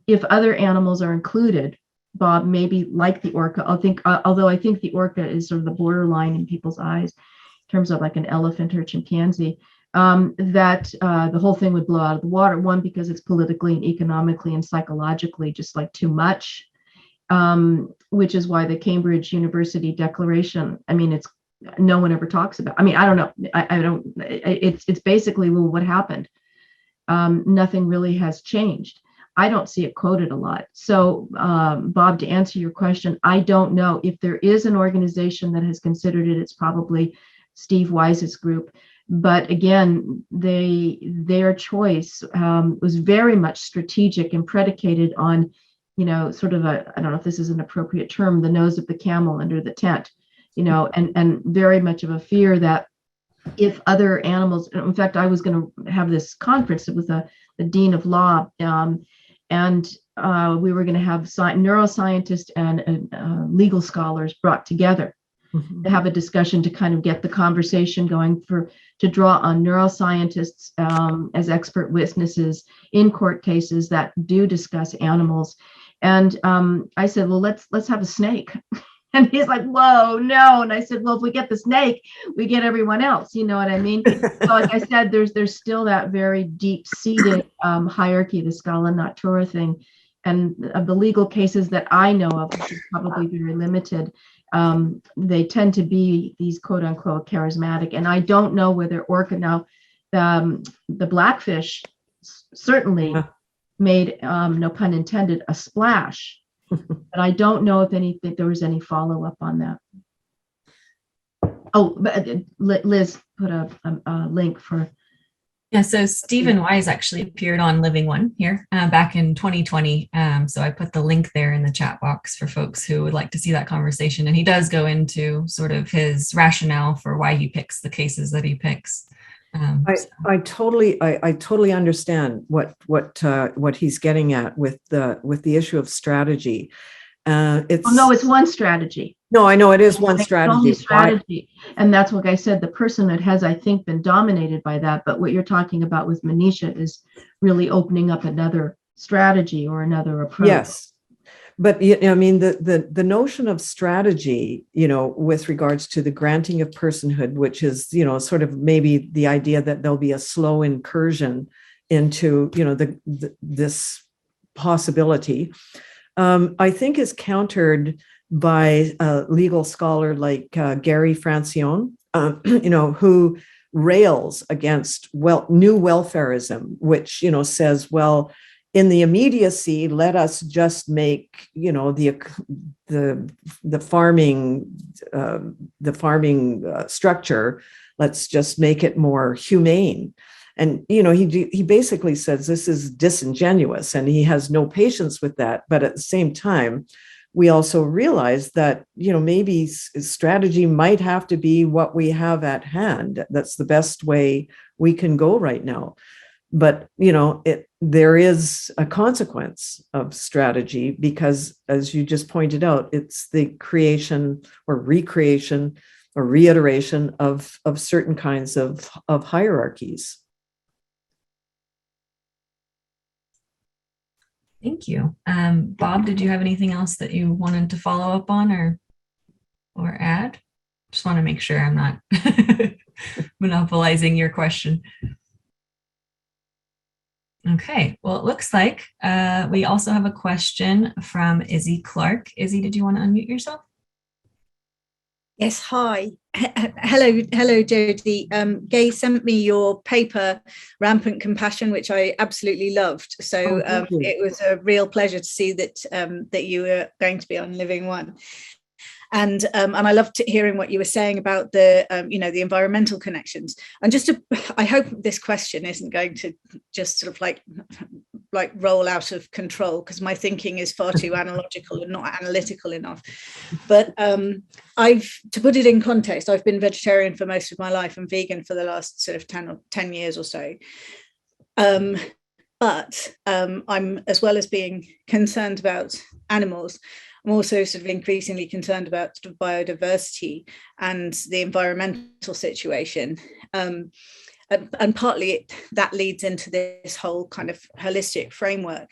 if other animals are included, Bob, maybe like the orca, although I think the orca is sort of the borderline in people's eyes in terms of like an elephant or chimpanzee, that the whole thing would blow out of the water. One, because it's politically and economically and psychologically just like too much, which is why the Cambridge University Declaration, I mean, no one ever talks about. I mean, I don't know. It's basically, well, what happened? Nothing really has changed. I don't see it quoted a lot. So, Bob, to answer your question, I don't know if there is an organization that has considered it. It's probably Steve Wise's group. But again, their choice was very much strategic and predicated on, sort of I don't know if this is an appropriate term, the nose of the camel under the tent, and very much of a fear that if other animals, in fact, I was going to have this conference with the dean of law, and we were going to have neuroscientists and legal scholars brought together to have a discussion to kind of get the conversation going, to draw on neuroscientists as expert witnesses in court cases that do discuss animals. And I said, well, let's have a snake. And he's like, whoa, no. And I said, well, if we get the snake, we get everyone else. You know what I mean? So like I said, there's still that very deep-seated hierarchy, the Scala Natura thing. And of the legal cases that I know of, which is probably very limited, they tend to be these quote unquote charismatic. And I don't know whether orca now, the blackfish certainly made, no pun intended, a splash. But I don't know if there was any follow-up on that. Oh, but Liz put a link for.
Yeah, so Stephen Wise actually appeared on Living One here back in 2020. So I put the link there in the chat box for folks who would like to see that conversation. And he does go into sort of his rationale for why he picks the cases that he picks.
I totally understand what he's getting at with the issue of strategy,
It's one strategy.
No, I know it is one
It's
strategy.
only strategy. And that's what I said, the personhood has, I think, been dominated by that. But what you're talking about with Manisha is really opening up another strategy or another approach.
Yes. But I mean, the notion of strategy, with regards to the granting of personhood, which is, sort of maybe the idea that there'll be a slow incursion into, this possibility, I think is countered by a legal scholar like Gary Francione, who rails against new welfarism, which which says, in the immediacy, let us just make the farming structure. Let's just make it more humane. And he basically says this is disingenuous, and he has no patience with that. But at the same time, we also realize that maybe strategy might have to be what we have at hand. That's the best way we can go right now. But there is a consequence of strategy, because, as you just pointed out, it's the creation or recreation or reiteration of certain kinds of hierarchies.
Thank you. Bob, did you have anything else that you wanted to follow up on or add? Just want to make sure I'm not monopolizing your question. Okay, well, it looks like we also have a question from Izzy Clark. Izzy, did you want to unmute yourself?
Yes, hi. Hello, Jodey. Gay sent me your paper, Rampant Compassion, which I absolutely loved. So it was a real pleasure to see that you were going to be on Living One. And I loved hearing what you were saying about the the environmental connections. And I hope this question isn't going to just sort of like roll out of control, because my thinking is far too analogical and not analytical enough. But to put it in context, I've been vegetarian for most of my life and vegan for the last sort of 10 years or so. But I'm, as well as being concerned about animals, I'm also sort of increasingly concerned about sort of biodiversity and the environmental situation. And partly that leads into this whole kind of holistic framework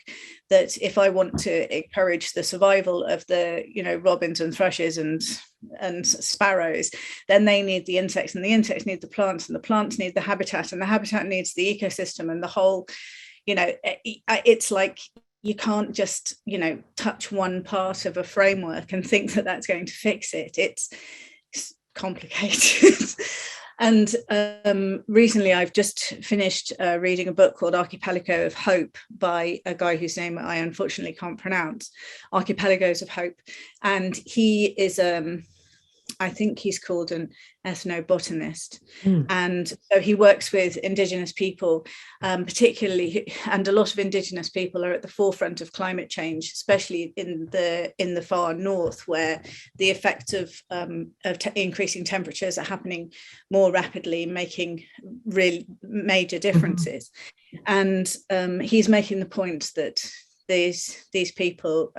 that if I want to encourage the survival of the, robins and thrushes and sparrows, then they need the insects, and the insects need the plants, and the plants need the habitat, and the habitat needs the ecosystem, and the whole, it's like, you can't just, touch one part of a framework and think that that's going to fix it. It's complicated. And recently I've just finished reading a book called Archipelago of Hope by a guy whose name I unfortunately can't pronounce, Archipelagos of Hope. And he is, I think he's called an ethnobotanist. And so he works with Indigenous people, particularly, and a lot of Indigenous people are at the forefront of climate change, especially in the far north, where the effects of increasing temperatures are happening more rapidly, making really major differences. And he's making the point that these people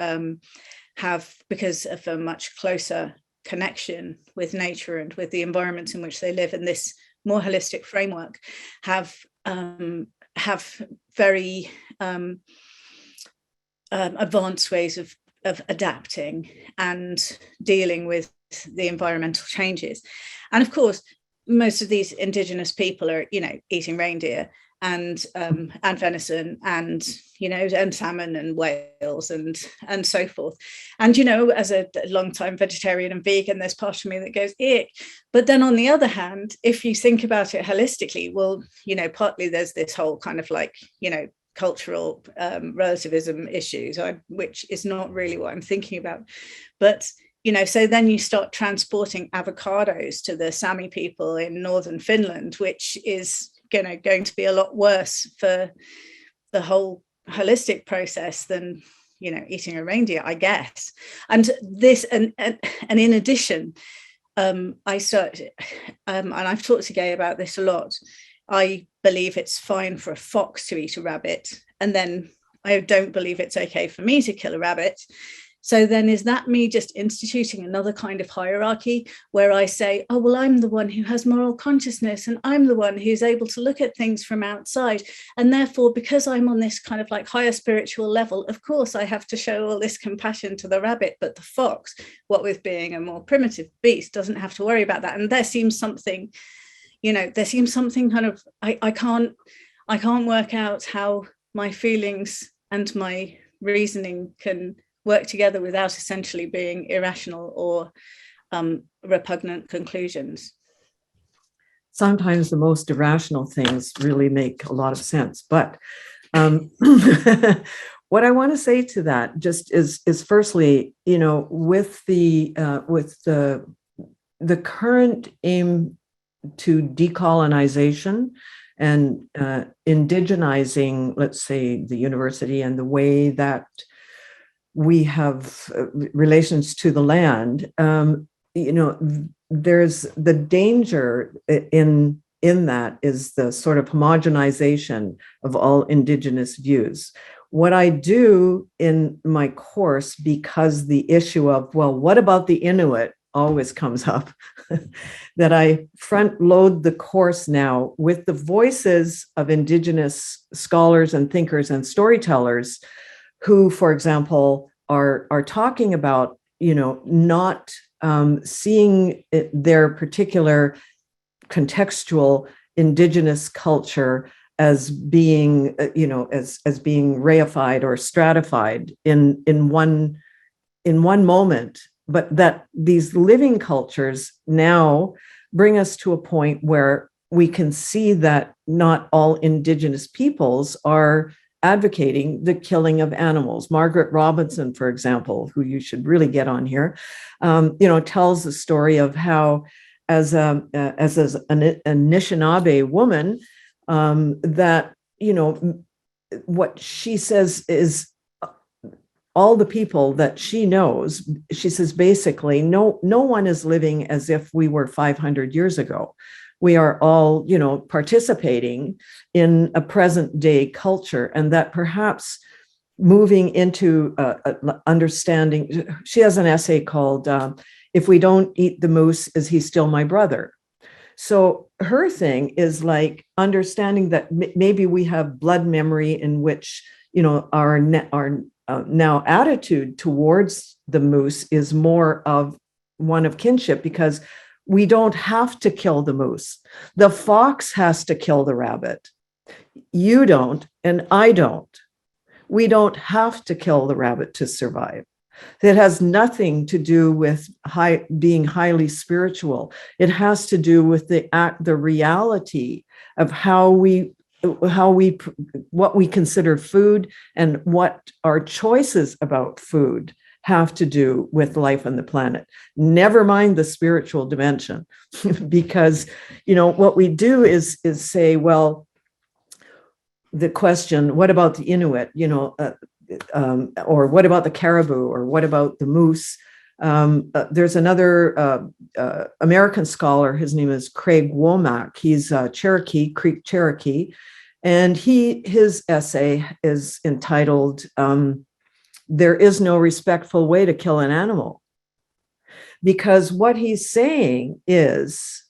have, because of a much closer connection with nature and with the environments in which they live, and this more holistic framework, have very advanced ways of adapting and dealing with the environmental changes. And of course, most of these Indigenous people are, eating reindeer and venison and and salmon and whales and so forth. And as a long-time vegetarian and vegan, there's part of me that goes ick. But then on the other hand, if you think about it holistically, well, partly there's this whole kind of like cultural relativism issues, which is not really what I'm thinking about. But so then you start transporting avocados to the Sami people in northern Finland, which is going to be a lot worse for the whole holistic process than eating a reindeer, I guess. And this and in addition, I started and I've talked to Gay about this a lot. I believe it's fine for a fox to eat a rabbit, and then I don't believe it's okay for me to kill a rabbit. So then is that me just instituting another kind of hierarchy where I say, oh, well, I'm the one who has moral consciousness and I'm the one who's able to look at things from outside. And therefore, because I'm on this kind of like higher spiritual level, of course, I have to show all this compassion to the rabbit, but the fox, what with being a more primitive beast, doesn't have to worry about that. And there seems something, kind of, I can't work out how my feelings and my reasoning can work together without essentially being irrational or repugnant conclusions.
Sometimes the most irrational things really make a lot of sense. But what I want to say to that just is firstly, with the current aim to decolonization and indigenizing, let's say, the university and the way that we have relations to the land, there's the danger in that is the sort of homogenization of all Indigenous views. What I do in my course, because the issue of, well, what about the Inuit always comes up, that I front load the course now with the voices of Indigenous scholars and thinkers and storytellers who, for example, are talking about, not seeing their particular contextual Indigenous culture as being, as being reified or stratified in one moment, but that these living cultures now bring us to a point where we can see that not all Indigenous peoples are advocating the killing of animals. Margaret Robinson, for example, who you should really get on here, tells the story of how, as an Anishinaabe woman, that what she says is all the people that she knows. She says basically, no one is living as if we were 500 years ago. We are all, participating in a present day culture, and that perhaps moving into understanding. She has an essay called "If We Don't Eat the Moose, Is He Still My Brother?" So her thing is like understanding that maybe we have blood memory in which, our now attitude towards the moose is more of one of kinship, because we don't have to kill the moose. The fox has to kill the rabbit. You don't, and I don't. We don't have to kill the rabbit to survive. It has nothing to do with being highly spiritual. It has to do with the reality of what we consider food and what our choices about food have to do with life on the planet. Never mind the spiritual dimension, because what we do is say, well, the question, what about the Inuit, or what about the caribou, or what about the moose? There's another American scholar. His name is Craig Womack. He's Cherokee, Creek Cherokee, and his essay is entitled "There is no respectful way to kill an animal," because what he's saying is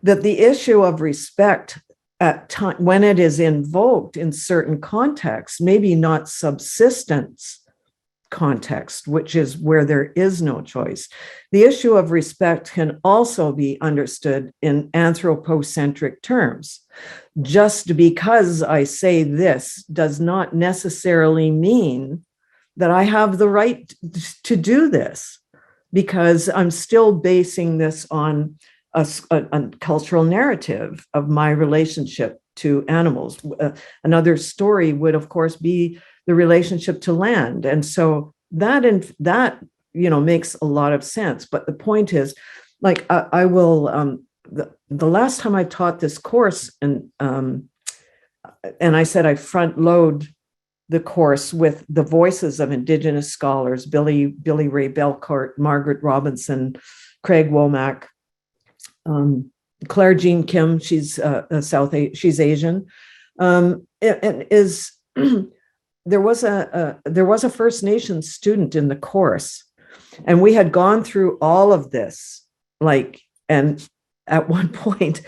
that the issue of respect at time, when it is invoked in certain contexts, maybe not subsistence context, which is where there is no choice. The issue of respect can also be understood in anthropocentric terms. Just because I say this does not necessarily mean that I have the right to do this, because I'm still basing this on a cultural narrative of my relationship to animals. Another story would, of course, be the relationship to land. And so that makes a lot of sense. But the point is, like, I will, the last time I taught this course, and I said I front load the course with the voices of Indigenous scholars, Billy Ray Belcourt, Margaret Robinson, Craig Womack, Claire Jean Kim, she's she's Asian, and is there was a First Nations student in the course, and we had gone through all of this, and at one point,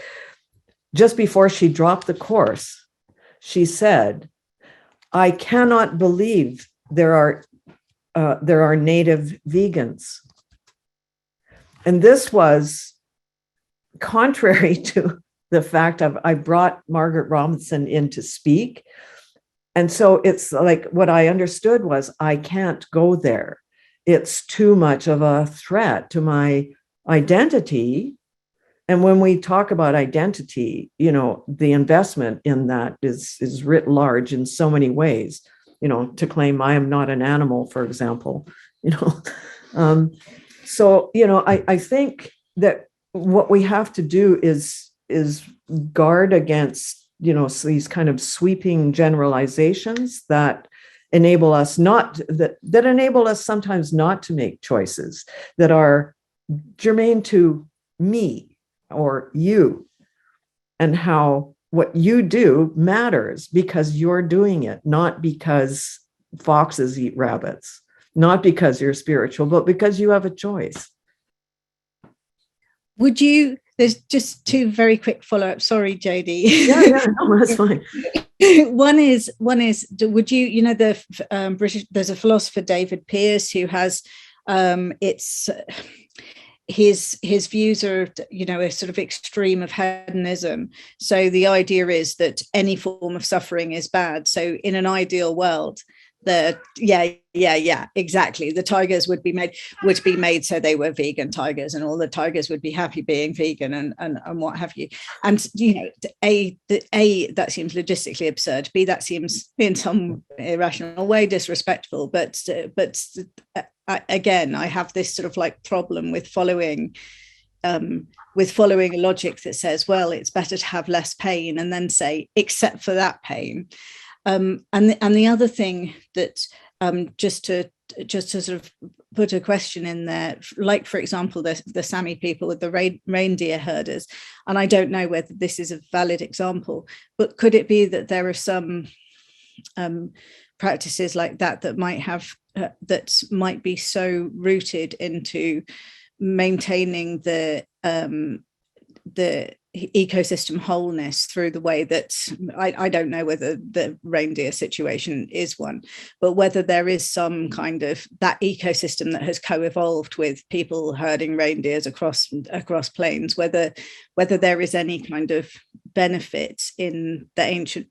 just before she dropped the course, she said, "I cannot believe there are native vegans." And this was contrary to the fact of I brought Margaret Robinson in to speak. And so it's like what I understood was I can't go there. It's too much of a threat to my identity. And when we talk about identity, the investment in that is writ large in so many ways, to claim I am not an animal, for example, So, I think that what we have to do is guard against, these kind of sweeping generalizations that enable us that enable us sometimes not to make choices that are germane to me or you, and how what you do matters because you're doing it, not because foxes eat rabbits, not because you're spiritual, but because you have a choice.
There's just two very quick follow-ups. Sorry, Jodey.
Yeah, no, that's fine.
One is, would you, British, there's a philosopher, David Pearce, who has, his views are, a sort of extreme of hedonism. So the idea is that any form of suffering is bad. So in an ideal world, exactly, the tigers would be made so they were vegan tigers, and all the tigers would be happy being vegan and what have you. And that seems logistically absurd. B, that seems in some irrational way disrespectful. But again, I have this sort of like problem with following a logic that says, well, it's better to have less pain, and then say, except for that pain. And the other thing that just to sort of put a question in there, like, for example, the Sami people with the reindeer herders, and I don't know whether this is a valid example, but could it be that there are some practices like that might be so rooted into maintaining the ecosystem wholeness through the way that I don't know whether the reindeer situation is one, but whether there is some kind of that ecosystem that has co-evolved with people herding reindeers across plains, whether there is any kind of benefit in the ancient,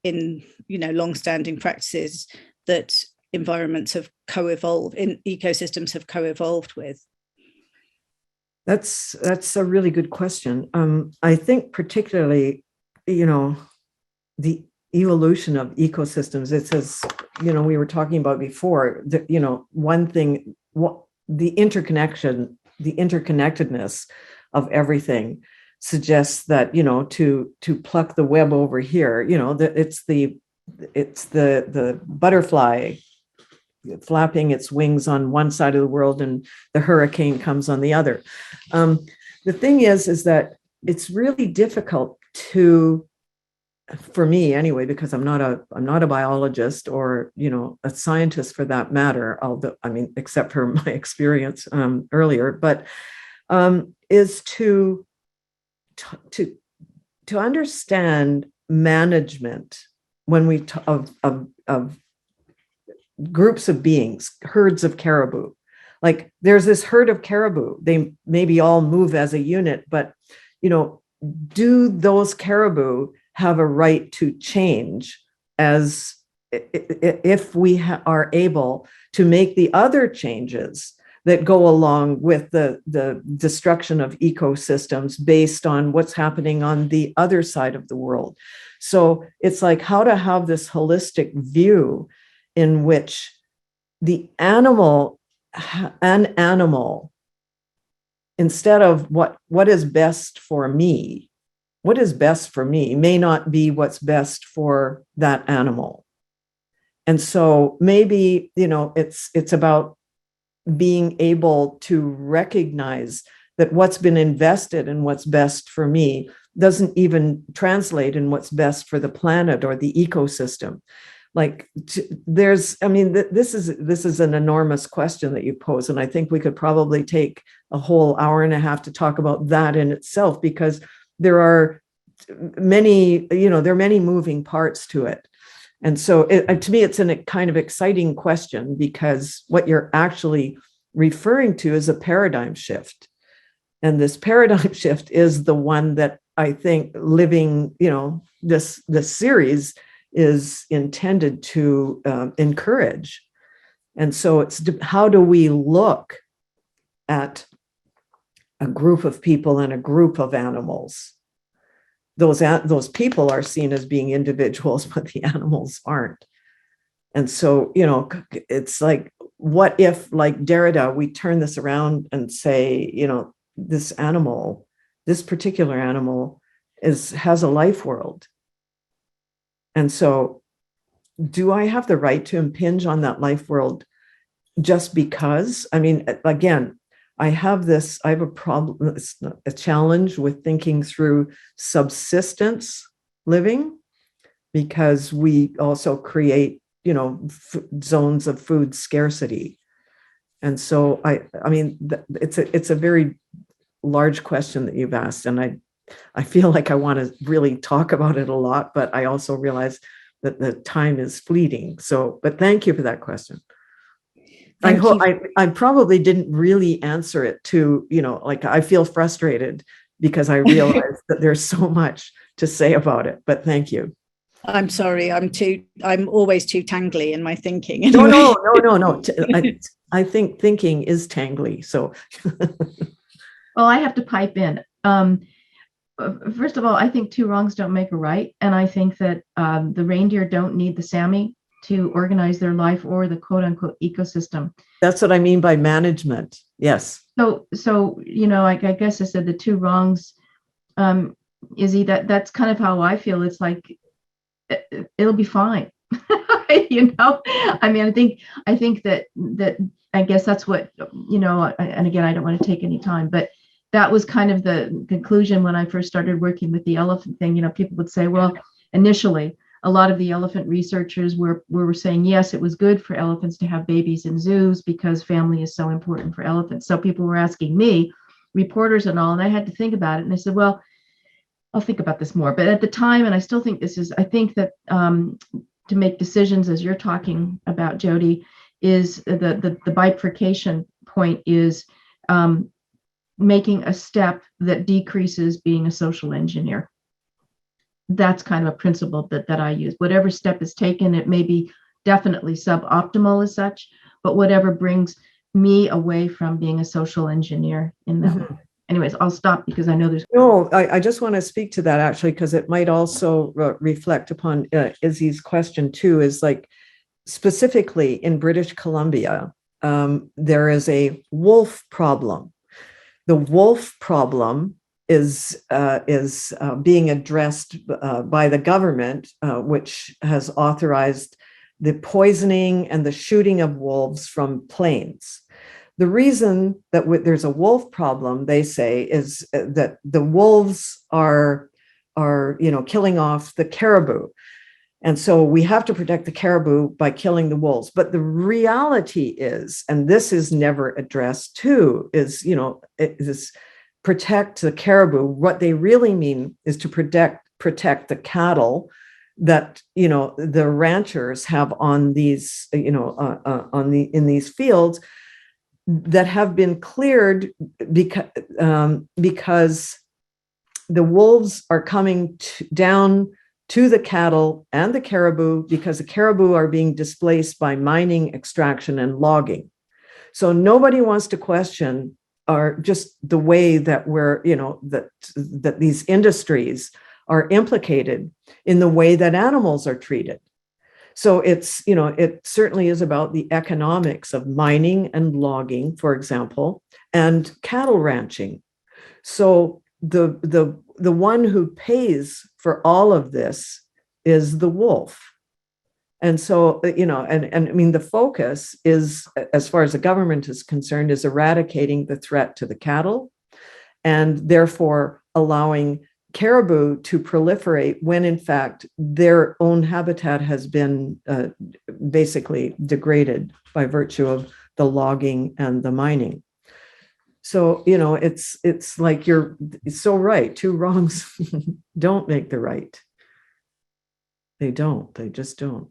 long-standing practices that environments have co-evolved, in ecosystems have co-evolved with.
That's a really good question. I think particularly, the evolution of ecosystems, it's as, we were talking about before, that, one thing, the interconnectedness of everything suggests that, to pluck the web over here, that it's the butterfly flapping its wings on one side of the world and the hurricane comes on the other. The thing is that it's really difficult for me anyway, because I'm not a biologist or, a scientist for that matter, although, except for my experience earlier, but is to understand management when we of groups of beings, herds of caribou. Like there's this herd of caribou, they maybe all move as a unit, but do those caribou have a right to change as if we are able to make the other changes that go along with the destruction of ecosystems based on what's happening on the other side of the world? So it's like how to have this holistic view in which an animal, instead of what is best for me, what is best for me may not be what's best for that animal. And so maybe, it's about being able to recognize that what's been invested in what's best for me doesn't even translate in what's best for the planet or the ecosystem. like this is an enormous question that you pose, and I think we could probably take a whole hour and a half to talk about that in itself, because there are many moving parts to it. And so to me, it's a kind of exciting question, because what you're actually referring to is a paradigm shift. And this paradigm shift is the one that I think living, this series is intended to encourage. And so it's how do we look at a group of people and a group of animals? Those people are seen as being individuals, but the animals aren't. And so, it's like, what if, like Derrida, we turn this around and say, this particular animal has a life world. And so do I have the right to impinge on that life world just because? I mean, again, I have a problem, a challenge with thinking through subsistence living, because we also create, zones of food scarcity. And so I mean, it's a very large question that you've asked, and I feel like I want to really talk about it a lot, but I also realize that the time is fleeting. So, but thank you for that question. I hope I probably didn't really answer it to, like, I feel frustrated because I realize that there's so much to say about it, but thank you.
I'm sorry, I'm always too tangly in my thinking. Anyway.
No. I think thinking is tangly. So,
well, I have to pipe in. First of all, I think two wrongs don't make a right. And I think that the reindeer don't need the Sami to organize their life or the quote unquote ecosystem.
That's what I mean by management. Yes.
So I guess I said the two wrongs, Izzy, that's kind of how I feel. It's like, it'll be fine. I mean, I think that I guess that's what, and again, I don't want to take any time, but that was kind of the conclusion when I first started working with the elephant thing. People would say, well, initially, a lot of the elephant researchers were saying, yes, it was good for elephants to have babies in zoos because family is so important for elephants. So people were asking me, reporters and all, and I had to think about it. And I said, well, I'll think about this more. But at the time, and I still think I think that to make decisions, as you're talking about, Jodey, is the bifurcation point is making a step that decreases being a social engineer. That's kind of a principle that I use. Whatever step is taken, it may be definitely suboptimal as such, but whatever brings me away from being a social engineer in that way. Anyways, I'll stop because I know there's.
No, I just want to speak to that actually, because it might also reflect upon Izzy's question too, is like specifically in British Columbia, there is a wolf problem. The wolf problem is being addressed by the government, which has authorized the poisoning and the shooting of wolves from planes. The reason that there's a wolf problem, they say, is that the wolves are killing off the caribou. And so we have to protect the caribou by killing the wolves. But the reality is, and this is never addressed too, is, protect the caribou. What they really mean is to protect the cattle that, the ranchers have on these, in these fields that have been cleared because the wolves are coming down to the cattle and the caribou, because the caribou are being displaced by mining, extraction, and logging. So nobody wants to question just the way that that these industries are implicated in the way that animals are treated. So it's, it certainly is about the economics of mining and logging, for example, and cattle ranching. So the one who pays for all of this is the wolf. And so, and I mean, the focus is, as far as the government is concerned, is eradicating the threat to the cattle and therefore allowing caribou to proliferate when in fact their own habitat has been basically degraded by virtue of the logging and the mining. So, it's like you're so right. Two wrongs don't make the right. They just don't.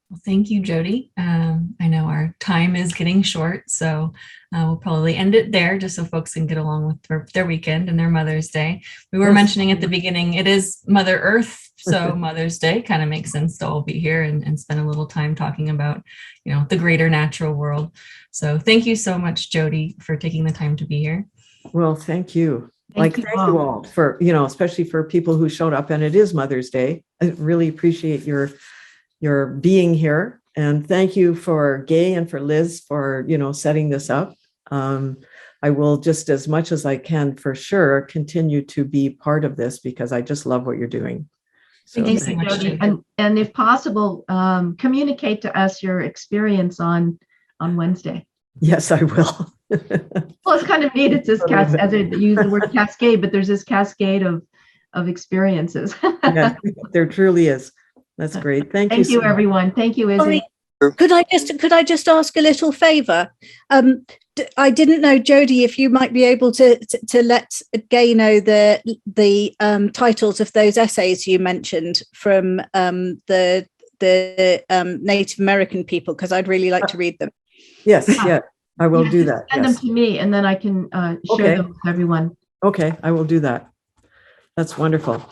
Well, thank you, Jodey. I know our time is getting short, so we'll probably end it there just so folks can get along with their weekend and their Mother's Day. We were mentioning at the beginning, it is Mother Earth, so Mother's Day kind of makes sense to all be here and spend a little time talking about, the greater natural world. So thank you so much, Jodey, for taking the time to be here.
Well, thank you.
Thank
Thank
you
you all for, especially for people who showed up, and it is Mother's Day. I really appreciate your being here. And thank you for Gay and for Liz for, setting this up. I will, just as much as I can, for sure, continue to be part of this because I just love what you're doing. So
Thank you so much,
Jodey. And if possible, communicate to us your experience on Wednesday.
Yes, I will.
Well, it's kind of neat. It's this as I use the word cascade, but there's this cascade of experiences.
Yes, there truly is. That's great. Thank you.
Thank you, everyone. Thank you, Izzy.
Could I just ask a little favor? I didn't know, Jodey, if you might be able to let Gay know the titles of those essays you mentioned from the Native American people, because I'd really like to read them.
Yes, yeah, I will do that.
Send them to me, and then I can share them with everyone.
Okay, I will do that. That's wonderful.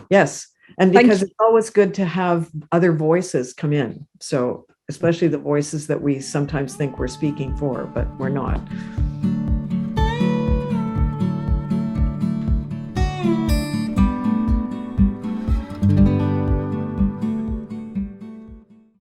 Yes. And because it's always good to have other voices come in. So especially the voices that we sometimes think we're speaking for, but we're not.